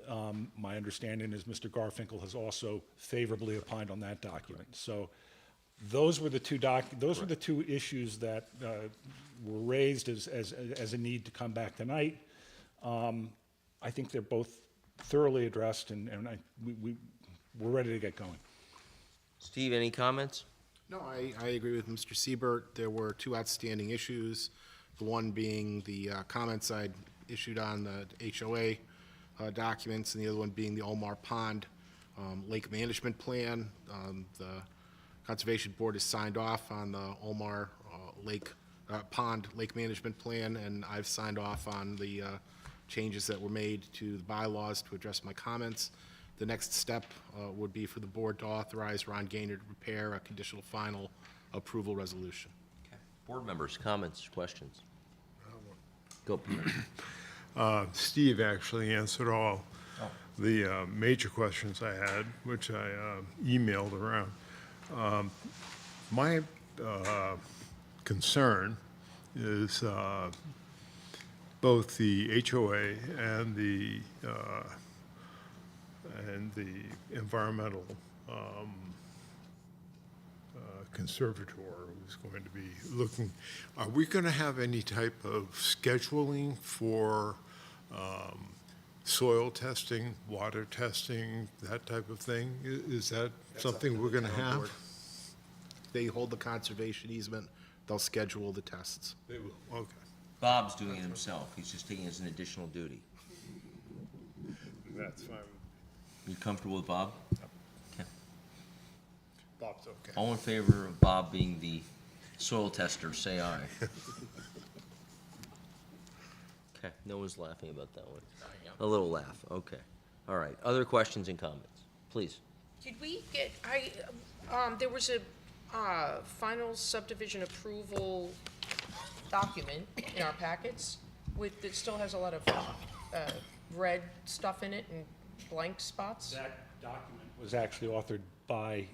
My understanding is Mr. Garfinkel has also favorably opined on that document. So those were the 2 issues that were raised as a need to come back tonight. I think they're both thoroughly addressed, and we're ready to get going. Steve, any comments? No, I agree with Mr. Siebert. There were 2 outstanding issues, the one being the comments I'd issued on the HOA documents, and the other one being the Omar Pond Lake Management Plan. The Conservation Board has signed off on the Omar Pond Lake Management Plan, and I've signed off on the changes that were made to the bylaws to address my comments. The next step would be for the board to authorize Ron Gaynor to prepare a conditional final approval resolution. Okay. Board members, comments, questions? Go, Peter. Steve actually answered all the major questions I had, which I emailed around. My concern is both the HOA and the environmental conservator who's going to be looking. Are we going to have any type of scheduling for soil testing, water testing, that type of thing? Is that something we're going to have? They hold the conservation easement, they'll schedule the tests. They will, okay. Bob's doing it himself, he's just taking it as an additional duty. That's fine. You comfortable with Bob? Okay. Bob's okay. All in favor of Bob being the soil tester, say aye. Okay, no one's laughing about that one. A little laugh, okay. All right, other questions and comments, please. Did we get, there was a final subdivision approval document in our packets that still has a lot of red stuff in it and blank spots? That document was actually authored by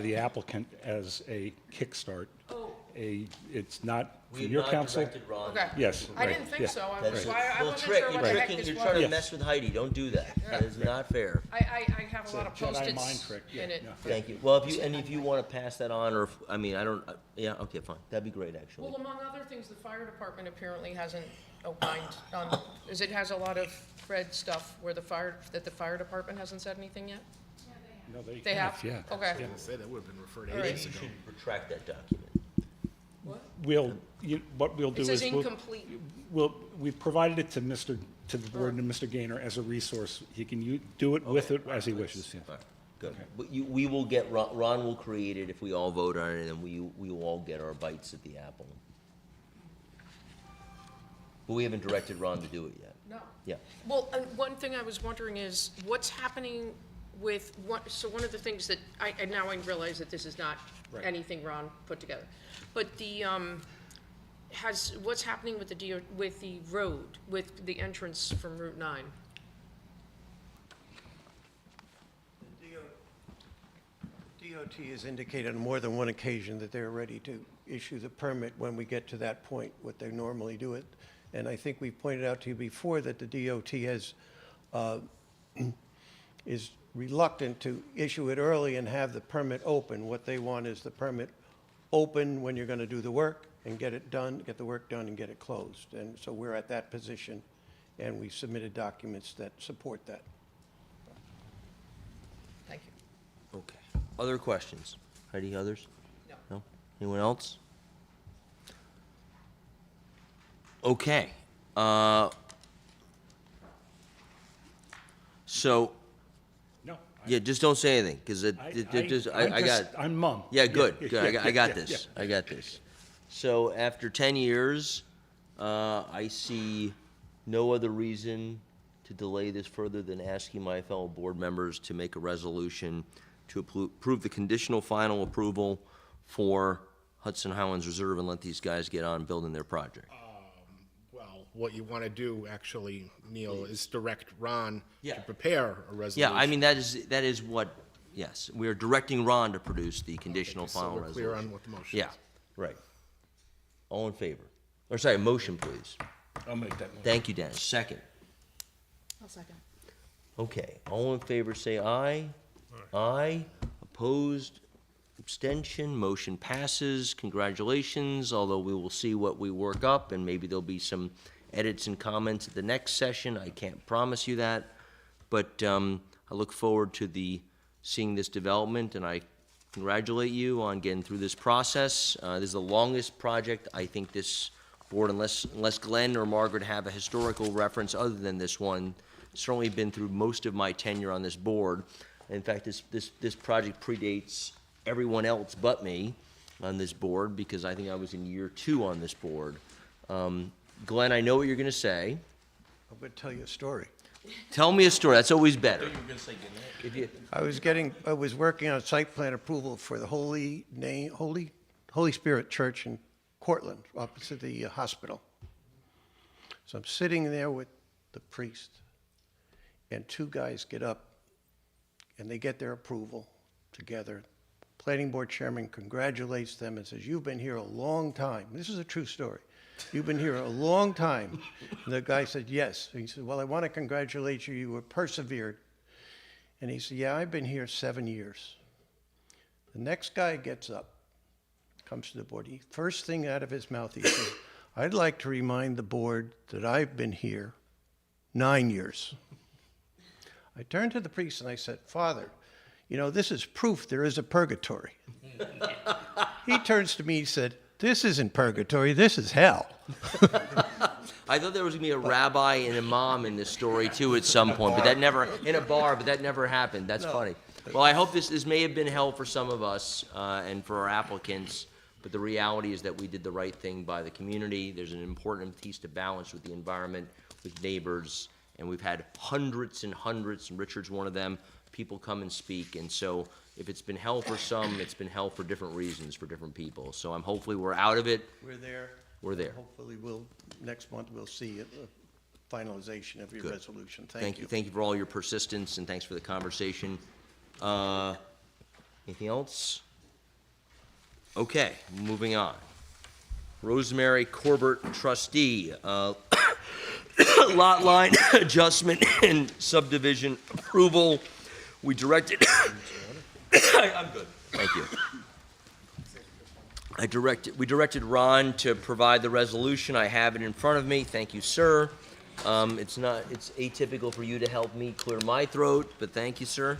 the applicant as a kickstart. Oh, it's not We from have your not council. directed Ron. Okay. Yes, I right, didn't think yeah. so. I That's was, a I little wasn't trick. sure You're what the heck tricking, this you're was. trying to Yes. mess with Heidi. Don't do that. That is not fair. I have a lot of Jedi mind Post-its trick, yeah, in it. yeah. Thank you. Well, if you want to pass that on, or, I mean, I don't, yeah, okay, fine. That'd be great, actually. Well, among other things, the fire department apparently hasn't opined on, is it has a lot of red stuff where the fire department hasn't said anything yet? No, They have? yeah. Okay. Say that would have been referred All right. ages You ago. should retract that document. What we'll do It is. says we'll- incomplete. we've provided it to the board and Mr. Gaynor as a resource. He can do it with it as he wishes, yeah. All right, good. But we will get, Ron will create it if we all vote on it, and we will all get our bites at the apple. But we haven't directed Ron to do it yet. No. Yeah. Well, one thing I was wondering is, what's happening with, so one of the things that, and now I realize that this is not Right. anything Ron put together, but what's happening with with the road, with the entrance from Route 9? DOT has indicated on more than one occasion that they're ready to issue the permit when we get to that point, what they normally do it. And I think we pointed out to you before that the DOT has, is reluctant to issue it early and have the permit open. What they want is the permit open when you're going to do the work and get it done, get the work done and get it closed. And so we're at that position, and we submitted documents that support that. Thank you. Okay. Other questions? Heidi, others? No. No? Anyone else? Okay. So, No. yeah, just don't say anything, because I got. I'm mum. Yeah, good, Yeah, good. yeah, I got yeah, this. yeah. I got this. So after 10 years, I see no other reason to delay this further than asking my fellow board members to make a resolution to approve the conditional final approval for Hudson Highlands Reserve and let these guys get on building their project. Well, what you want to do, actually, Neil, is direct Ron Yeah. to prepare a resolution. Yeah, I mean, that is what, yes, we are directing Ron to produce the conditional So final we're resolution. clear on what the motion Yeah, is. right. All in favor? Or sorry, motion, please. I'll make that motion. Thank you, Dennis. Second. I'll second. Okay, all in favor, say aye. Aye. Opposed? Abstention? Motion passes. Congratulations, although we will see what we work up, and maybe there'll be some edits and comments at the next session. I can't promise you that, but I look forward to seeing this development, and I congratulate you on getting through this process. This is the longest project I think this board, unless Glenn or Margaret have a historical reference other than this one, certainly been through most of my tenure on this board. In fact, this project predates everyone else but me on this board, because I think I was in year 2 on this board. Glenn, I know what you're going to say. I'm going to tell you a story. Tell me a story. That's always better. You were gonna say goodnight. If you, I was working on site plan approval for the Holy Spirit Church in Cortland, opposite the hospital. So I'm sitting there with the priest, and 2 guys get up, and they get their approval together. Planning board chairman congratulates them and says, "You've been here a long time." This is a true story. "You've been here a long time." And the guy said, "Yes." And he said, "Well, I want to congratulate you. You were persevered." And he said, "Yeah, I've been here 7 years." The next guy gets up, comes to the board. First thing out of his mouth, he says, "I'd like to remind the board that I've been here 9 years." I turned to the priest and I said, "Father, you know, this is proof there is a purgatory." He turns to me and said, "This isn't purgatory, this is hell." I thought there was going to be a rabbi and a imam in this story too at some point, but that never, in a bar, but that never happened. That's funny. Well, I hope this may have been hell for some of us and for our applicants, but the reality is that we did the right thing by the community. There's an important piece to balance with the environment, with neighbors, and we've had hundreds and hundreds, and Richard's one of them, people come and speak, and so if it's been hell for some, it's been hell for different reasons for different people. So hopefully we're out of it. We're there. We're there. Hopefully next month we'll see a finalization of your Good. resolution. Thank Thank you. you. Thank you for all your persistence, and thanks for the conversation. Anything else? Okay, moving on. Rosemary, Corbett, Trustee. Lot line adjustment and subdivision approval. We directed, I'm good, thank you. We directed Ron to provide the resolution. I have it in front of me. Thank you, sir. It's atypical for you to help me clear my throat, but thank you, sir.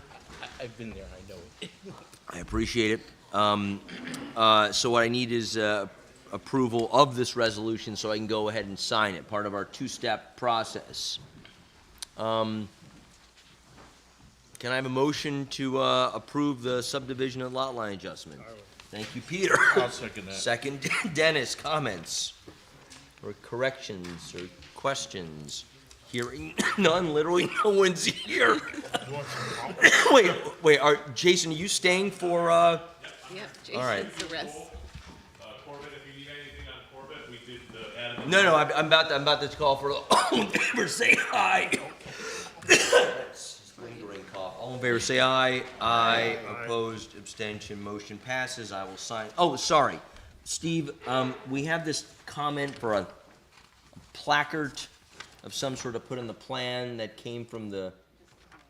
I've been there, I know it. I appreciate it. So what I need is approval of this resolution so I can go ahead and sign it, part of our two-step process. Can I have a motion to approve the subdivision and lot line adjustment? Thank you, Peter. I'll second that. Second, Dennis, comments or corrections or questions? Hearing none, literally no one's here. Wait, Jason, are you staying for, Yep, all right. Jason's the rest. Corbett, if you need anything on Corbett, we did the added. No, I'm about to call for all in favor, say aye. That's lingering cough. All in favor, say aye. Aye. Opposed, abstention, motion passes. I will sign. Oh, sorry, Steve. We have this comment for a placard of some sort of put on the plan that came from the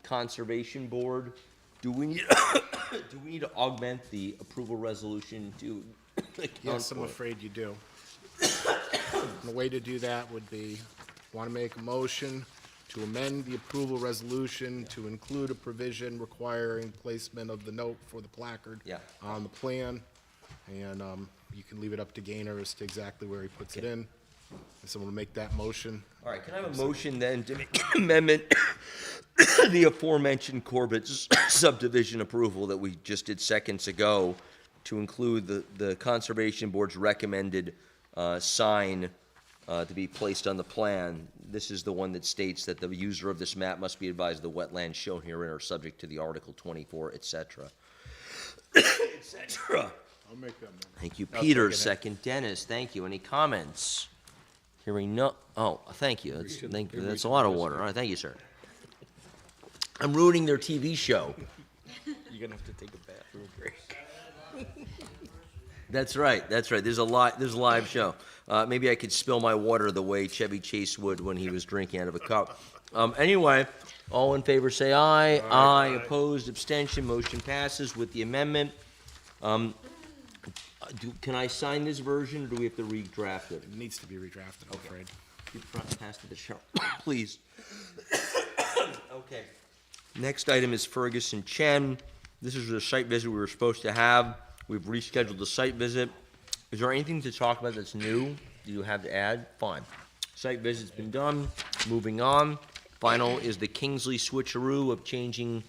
conservation board. Do we need to augment the approval resolution to account Yes, I'm for it? afraid you do. And the way to do that would be, want to make a motion to amend the approval resolution to include a provision requiring placement of the note for the placard Yeah. on the plan. And you can leave it up to Gaynor as to exactly where he puts it in. If someone will make that motion. All right, can I have a motion then to make an amendment, the aforementioned Corbett's subdivision approval that we just did seconds ago, to include the Conservation Board's recommended sign to be placed on the plan. This is the one that states that the user of this map must be advised the wetlands shown herein are subject to the Article 24, et cetera. Et cetera. I'll make that motion. Thank you, Peter. Second, Dennis. Thank you. Any comments? Hearing no, oh, thank you. Thank you. That's a lot of water. All right, thank you, sir. I'm ruining their TV show. You're gonna have to take a bathroom break. That's right. There's a live show. Maybe I could spill my water the way Chevy Chase would when he was drinking out of a cup. Anyway, all in favor say aye. Aye. Opposed, abstention, motion passes with the amendment. Can I sign this version, or do we have to redraft it? It needs to be redrafted, I'm afraid. Keep front pass to the show, please. Okay. Next item is Fergus and Chen. This is the site visit we were supposed to have. We've rescheduled the site visit. Is there anything to talk about that's new? Do you have to add? Fine. Site visit's been done. Moving on. Final is the Kingsley switcheroo of changing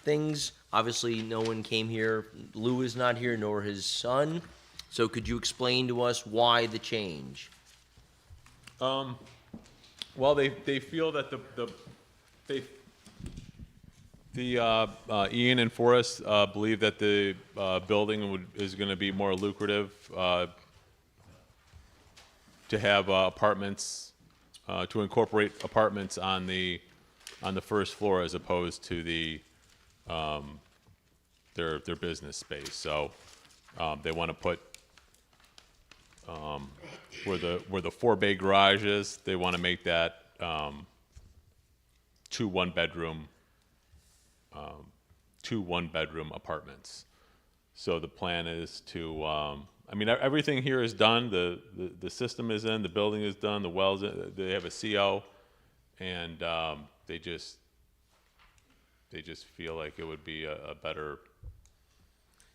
things. Obviously, no one came here. Lou is not here, nor his son. So could you explain to us why the change? Well, they feel that Ian and Forrest believe that the building is going to be more lucrative to have apartments, to incorporate apartments on the first floor as opposed to their business space. So they want to put where the 4-bay garage is, they want to make that 2 one-bedroom apartments. So the plan is to, I mean, everything here is done. The system is in, the building is done, the wells, they have a CO, and they just feel like it would be a better.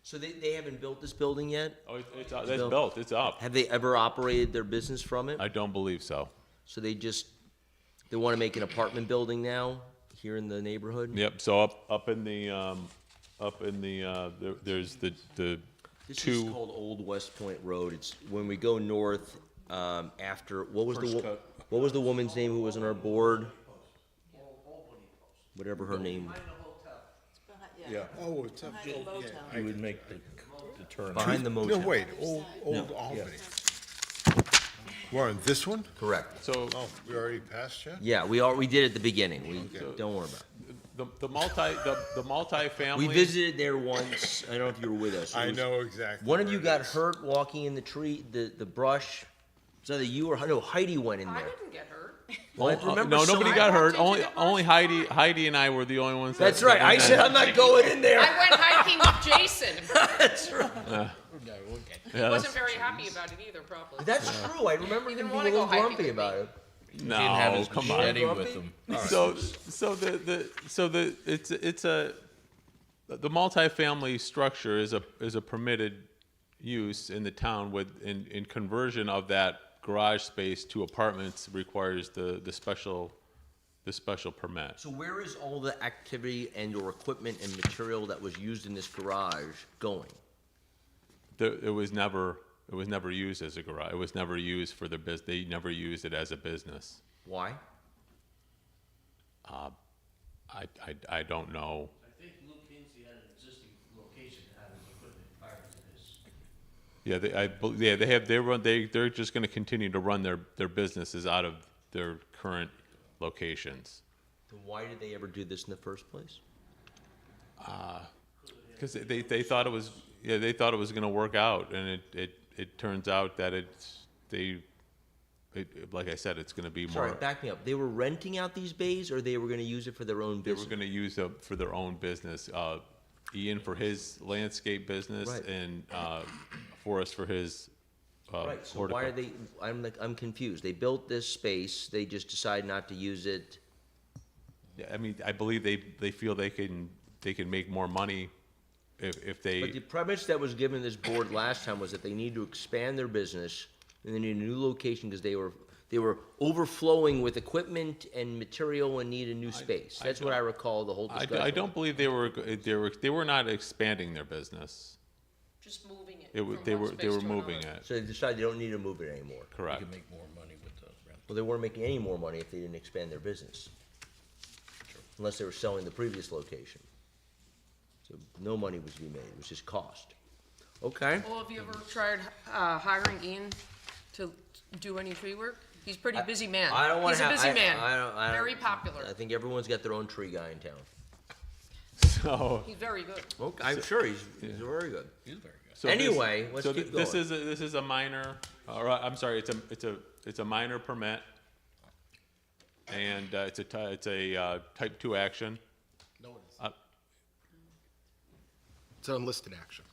So they haven't built this building yet? Oh, it's built. It's up. Have they ever operated their business from it? I don't believe so. So they want to make an apartment building now here in the neighborhood? Yep. So up in the there's the This two. is called Old West Point Road. It's when we go north after what was the woman's name who was on our board? Whatever her name. Yeah. Oh, it's up. You would make the turn. Behind the No, motel. wait, old Albany. We're on this one? Correct. So Oh, we already passed yet? Yeah, we did at the beginning. Don't worry about it. the multifamily. We visited there once. I don't know if you were with us. It I was- know exactly. One of where you it got is. hurt walking in the tree, the brush. It's either you or no, Heidi went in I there. didn't get hurt. Well, I remember No, nobody someone- got hurt. walked into Only the brush, Heidi. fine. Heidi and I were the only ones. That's that right. I went said in. I'm not going in there. I went hiking with Jason. That's right. He wasn't very happy about it either, probably. That's true. I remember He him didn't being a wanna go little hiking grumpy with about me. it. No, Didn't have his come on. machete with him. So the multifamily structure is a permitted use in the town with in conversion of that garage space to apartments requires the special permit. So where is all the activity and your equipment and material that was used in this garage going? It was never used as a garage. It was never used for their business. They never used it as a business. Why? I don't know. I think Luke Kingsley had an existing location that had his equipment prior to this. Yeah, they're just going to continue to run their businesses out of their current locations. Then why did they ever do this in the first place? Because they thought it was going to work out, and it turns out that like I said, it's going to be more. Sorry, back me up. They were renting out these bays, or they were going to use it for their own They were business? going to use it for their own business. Ian for his landscape business, Right. and Forrest for his Right, so why are they, I'm confused. They built this space, they just decide not to use it. Yeah, I mean, I believe they feel they can make more money if they. But the premise that was given this board last time was that they need to expand their business, and they need a new location because they were overflowing with equipment and material and need a new space. That's what I recall the whole discussion. I don't believe they were not expanding their business. Just moving it. They were moving it. So they decided they don't need to move it anymore. You Correct. can make more money with the rent. Well, they weren't making any more money if they didn't expand their business. Unless they were selling the previous location. So no money was to be made, it was just cost. Okay. Well, have you ever tried hiring Ian to do any tree work? He's a pretty busy man. I don't want He's to a have. busy man. I don't- Very popular. I think everyone's got their own tree guy in town. So. He's very good. Okay, I'm sure he's very good. He's very good. So Anyway, let's keep this going. is a minor. I'm sorry. It's a minor permit, and it's a type 2 action. No, it isn't. It's an unlisted action.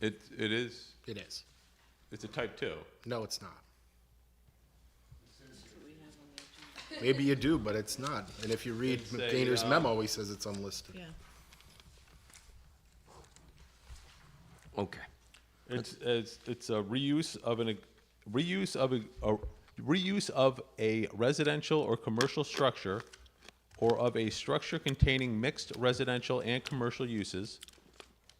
It is. It is. It's a type 2. No, it's not. Maybe you do, but it's not. And if you read It's a, McGainer's memo, he says it's unlisted. Yeah. Okay. It's a reuse of a residential or commercial structure, or of a structure containing mixed residential and commercial uses,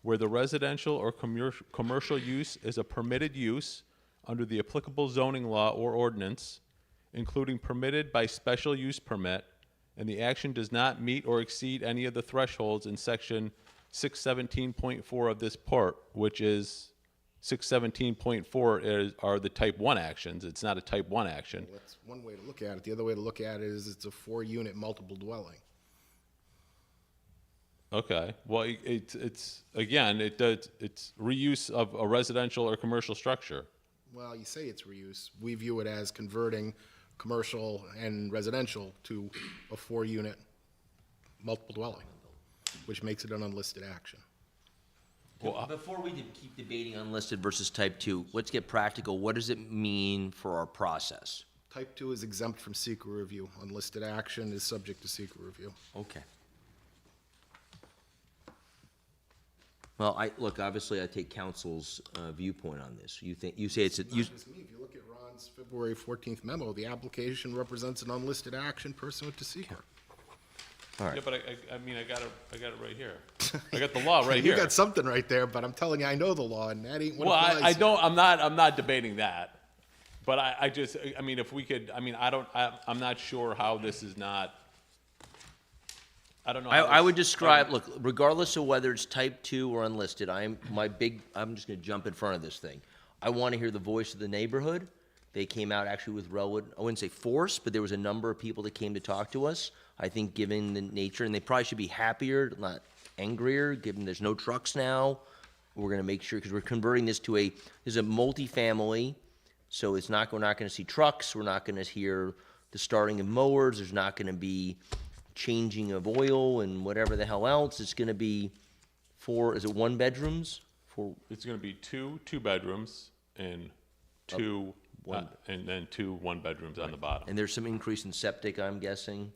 where the residential or commercial use is a permitted use under the applicable zoning law or ordinance, including permitted by special use permit, and the action does not meet or exceed any of the thresholds in section 617.4 of this part, which is 617.4 are the type 1 actions. It's not a type 1 action. That's one way to look at it. The other way to look at it is it's a 4-unit multiple dwelling. Okay. Well, it's again, it's reuse of a residential or commercial structure. Well, you say it's reuse. We view it as converting commercial and residential to a 4-unit multiple dwelling, which makes it an unlisted action. Well, Before we keep debating unlisted versus type 2, let's get practical. What does it mean for our process? Type 2 is exempt from secret review. Unlisted action is subject to secret review. Okay. Well, look, obviously I take council's viewpoint on this. You say it's, Not just me. If you look at Ron's February 14th memo, the application represents an unlisted action pursuant to secret. all right. yeah, but I mean, I got it right here. I got the law right You here. got something right there, but I'm telling you, I know the law, and that ain't what Well, applies I here. don't. I'm not debating that. But I just. I mean, if we could. I mean, I'm not sure how this is not. I don't know. how I this- would describe, look, regardless of whether it's type 2 or unlisted, I'm just gonna jump in front of this thing. I wanna hear the voice of the neighborhood, They came out actually with I wouldn't say force, but there was a number of people that came to talk to us. I think given the nature, and they probably should be happier, not angrier, given there's no trucks now. We're gonna make sure, because we're converting this to this is a multifamily, so we're not gonna see trucks, we're not gonna hear the starting of mowers, there's not gonna be changing of oil and whatever the hell else. It's gonna be is it 1 bedrooms? It's gonna be two bedrooms and two, and then 2 1-bedrooms on the bottom. And there's some increase in septic, I'm guessing?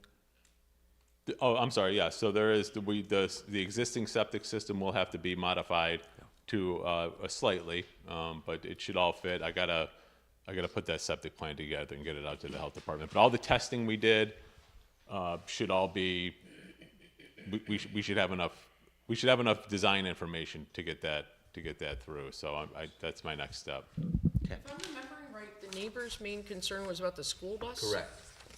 Oh, I'm sorry, yeah, so there is, the existing septic system will have to be modified to, slightly, but it should all fit. I gotta put that septic plan together and get it out to the health department. But all the testing we did, should all be, we should have enough design information to get that through, so that's my next step. Okay. If I'm remembering right, the neighbor's main concern was about the school bus? Correct.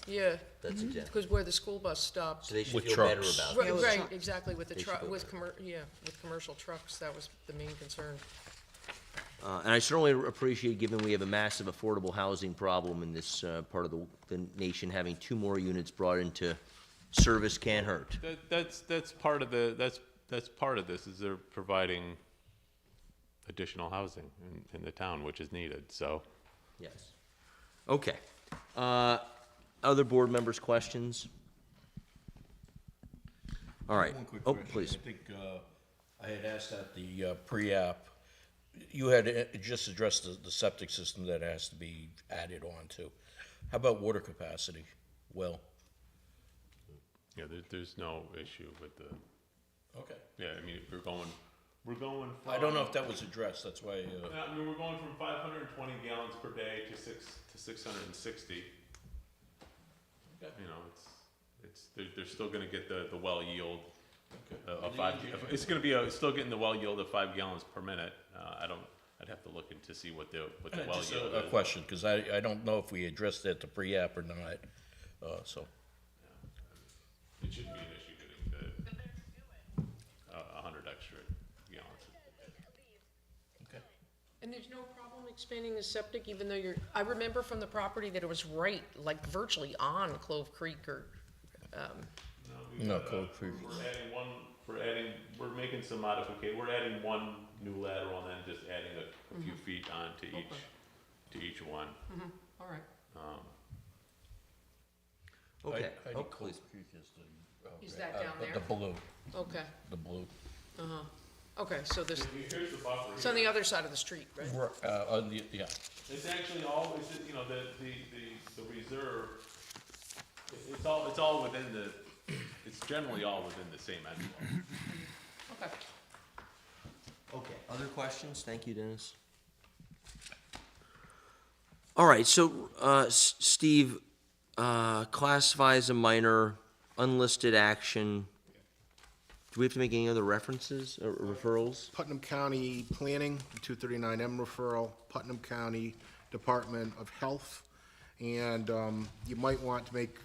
Yeah. That's exactly. Because where the school bus stopped. So they should With feel better trucks. about it. Right, exactly, with the They should truck, go with commercial trucks, that was the main concern. And I certainly appreciate, given we have a massive affordable housing problem in this part of the nation, having 2 more units brought into service can't hurt. That's part of that's part of this, is they're providing additional housing in the town, which is needed, so. Yes. Okay. Other board members' questions? All right. One quick Oh, question. please. I think I had asked at the pre-app, you had just addressed the septic system that has to be added on to. How about water capacity? Well, Yeah, there's no issue with the, okay. yeah, I mean, we're going from. I don't know if that was addressed, that's why, Yeah, I mean, we're going from 520 gallons per day to 660. You know, they're still gonna get the well yield of 5, it's gonna be still getting the well yield of 5 gallons per minute. I'd have to look in to see what the well just yield a is. question, because I don't know if we addressed that to pre-app or not, so. It shouldn't be an issue getting the 100 extra gallons. Okay. And there's no problem expanding the septic, even though I remember from the property that it was right, like virtually on Clove Creek or, No, Cove Creek. We're making some modification, we're adding 1 new lateral and then just adding a few feet on to each one. all right. Okay. I Oh, think please. Cove Creek is the. Is that down there? The blue, Okay, the blue. okay, so this, Here's the buffer. it's on the other side of the street, right? Yeah. It's actually all, you know, the reserve, it's all within it's generally all within the same envelope. Okay. Okay, other questions? Thank you, Dennis. All right, so, Steve, classify as a minor, unlisted action. Do we have to make any other references or referrals? Putnam County Planning, 239M referral, Putnam County Department of Health, and you might want to make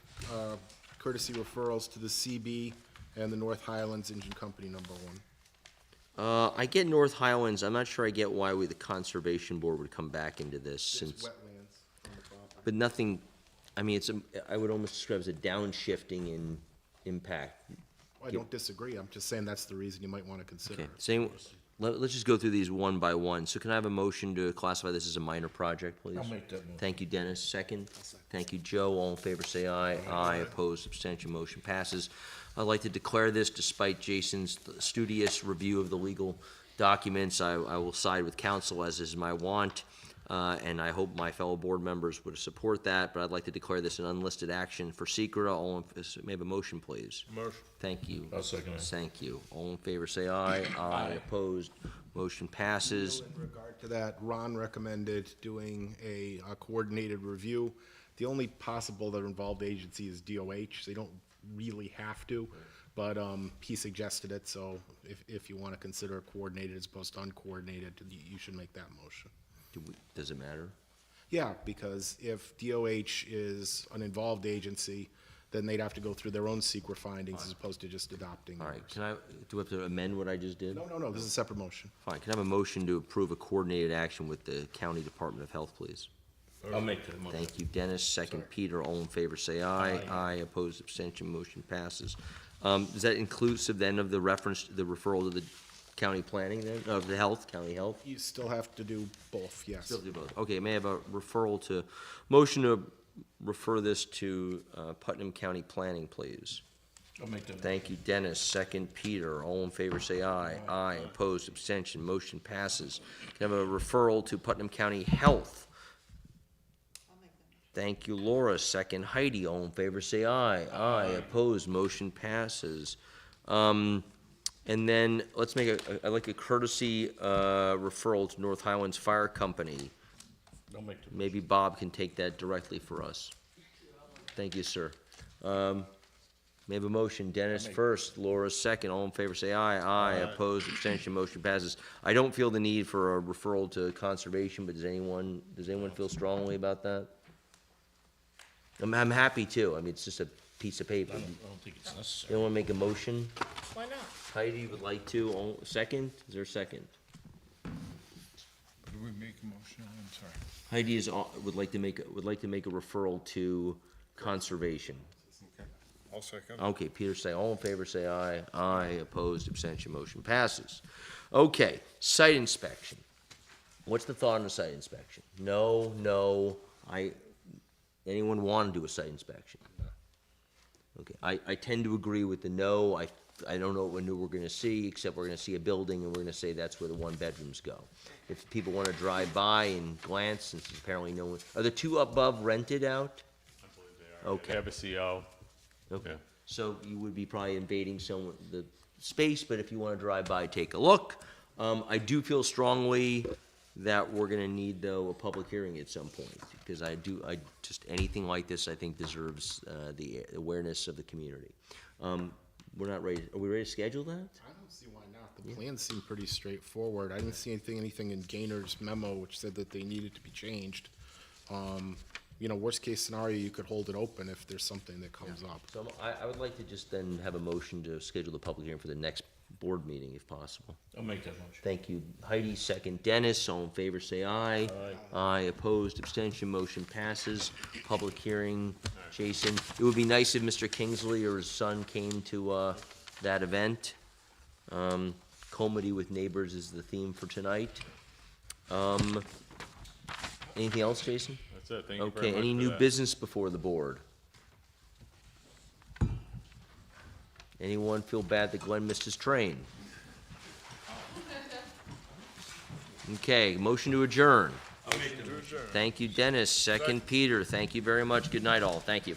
courtesy referrals to the CB and the North Highlands Engine Company #1. I get North Highlands, I'm not sure I get why the Conservation Board would come back into this, It's since, wetlands on the property. but nothing, I mean, I would almost describe it as a downshifting in impact. I don't disagree, I'm just saying that's the reason you might want to consider Okay, it. same, let's just go through these one by one. So can I have a motion to classify this as a minor project, please? I'll make that motion. Thank you, Dennis. Second? Thank you, Joe. All in favor, say aye. Aye. Opposed, abstention, motion passes. I'd like to declare this, despite Jason's studious review of the legal documents, I will side with counsel, as is my wont, and I hope my fellow board members would support that, but I'd like to declare this an unlisted action for secret. May I have a motion, please? Motion. Thank you. I'll second it. Thank you. All in favor, say aye. Aye. Opposed, motion passes. In regard to that, Ron recommended doing a coordinated review. The only possible that involved agency is DOH. They don't really have to, but he suggested it, so if you want to consider it coordinated as opposed to uncoordinated, you should make that motion. Does it matter? Yeah, because if DOH is an involved agency, then they'd have to go through their own secret findings as opposed to just adopting All right, yours. do we have to amend what I just did? No, this is a separate motion. Fine, can I have a motion to approve a coordinated action with the County Department of Health, please? I'll make the motion. Thank you, Dennis. Second, Peter. All in favor, say aye. Aye. Opposed, abstention, motion passes. Is that inclusive then of the reference, the referral to the county planning then, of the health, county health? You still have to do both, yes. Still do both. Okay, may I have a referral to, motion to refer this to Putnam County Planning, please? I'll make the motion. Thank you, Dennis. Second, Peter. All in favor, say aye. Aye. Opposed, abstention, motion passes. Can I have a referral to Putnam County Health? Thank you, Laura. Second, Heidi. All in favor, say aye. Aye. Opposed, motion passes. And then, let's make I'd like a courtesy referral to North Highlands Fire Company. I'll make the Maybe Bob can take that directly for us. Thank you, sir. May I have a motion? Dennis first, Laura second. All in favor, say aye. Aye. Opposed, abstention, motion passes. I don't feel the need for a referral to conservation, but does anyone feel strongly about that? I'm happy to. I mean, it's just a piece of paper. I don't think it's necessary. You want to make a motion? Why not? Heidi would like to. Second? Is there a second? Do we make a motion? I'm sorry. Heidi would like to make a referral to conservation. Okay. I'll second. Okay, Peter, say all in favor, say aye. Aye. Opposed, abstention, motion passes. Okay, site inspection. What's the thought on the site inspection? No. Anyone want to do a site inspection? Okay, I tend to agree with the no. I don't know what we're gonna see, except we're gonna see a building and we're gonna say that's where the one bedrooms go. If people wanna drive by and glance, since there's apparently no one, are the two above rented out? I believe they are. Okay. They have a CO. Okay, Yeah. so you would be probably invading the space, but if you wanna drive by, take a look. I do feel strongly that we're gonna need, though, a public hearing at some point, because just anything like this, I think deserves, the awareness of the community. We're not ready, are we ready to schedule that? I don't see why not. The plans seem pretty straightforward. I didn't see anything in Gaynor's memo which said that they needed to be changed. Worst case scenario, you could hold it open if there's something that comes up. So I would like to just then have a motion to schedule the public hearing for the next board meeting, if possible. I'll make that motion. Thank you. Heidi, second. Dennis, all in favor, say aye. Aye. Opposed, abstention, motion passes. Public hearing. Jason, it would be nice if Mr. Kingsley or his son came to that event. Comedy with neighbors is the theme for tonight. Anything else, Jason? That's it. Thank you very Okay, much any for new that. business before the board? Anyone feel bad that Glenn missed his train? Okay, motion to adjourn. I'll make the motion. Thank you, Dennis. Second, Peter. Thank you very much. Good night, all. Thank you.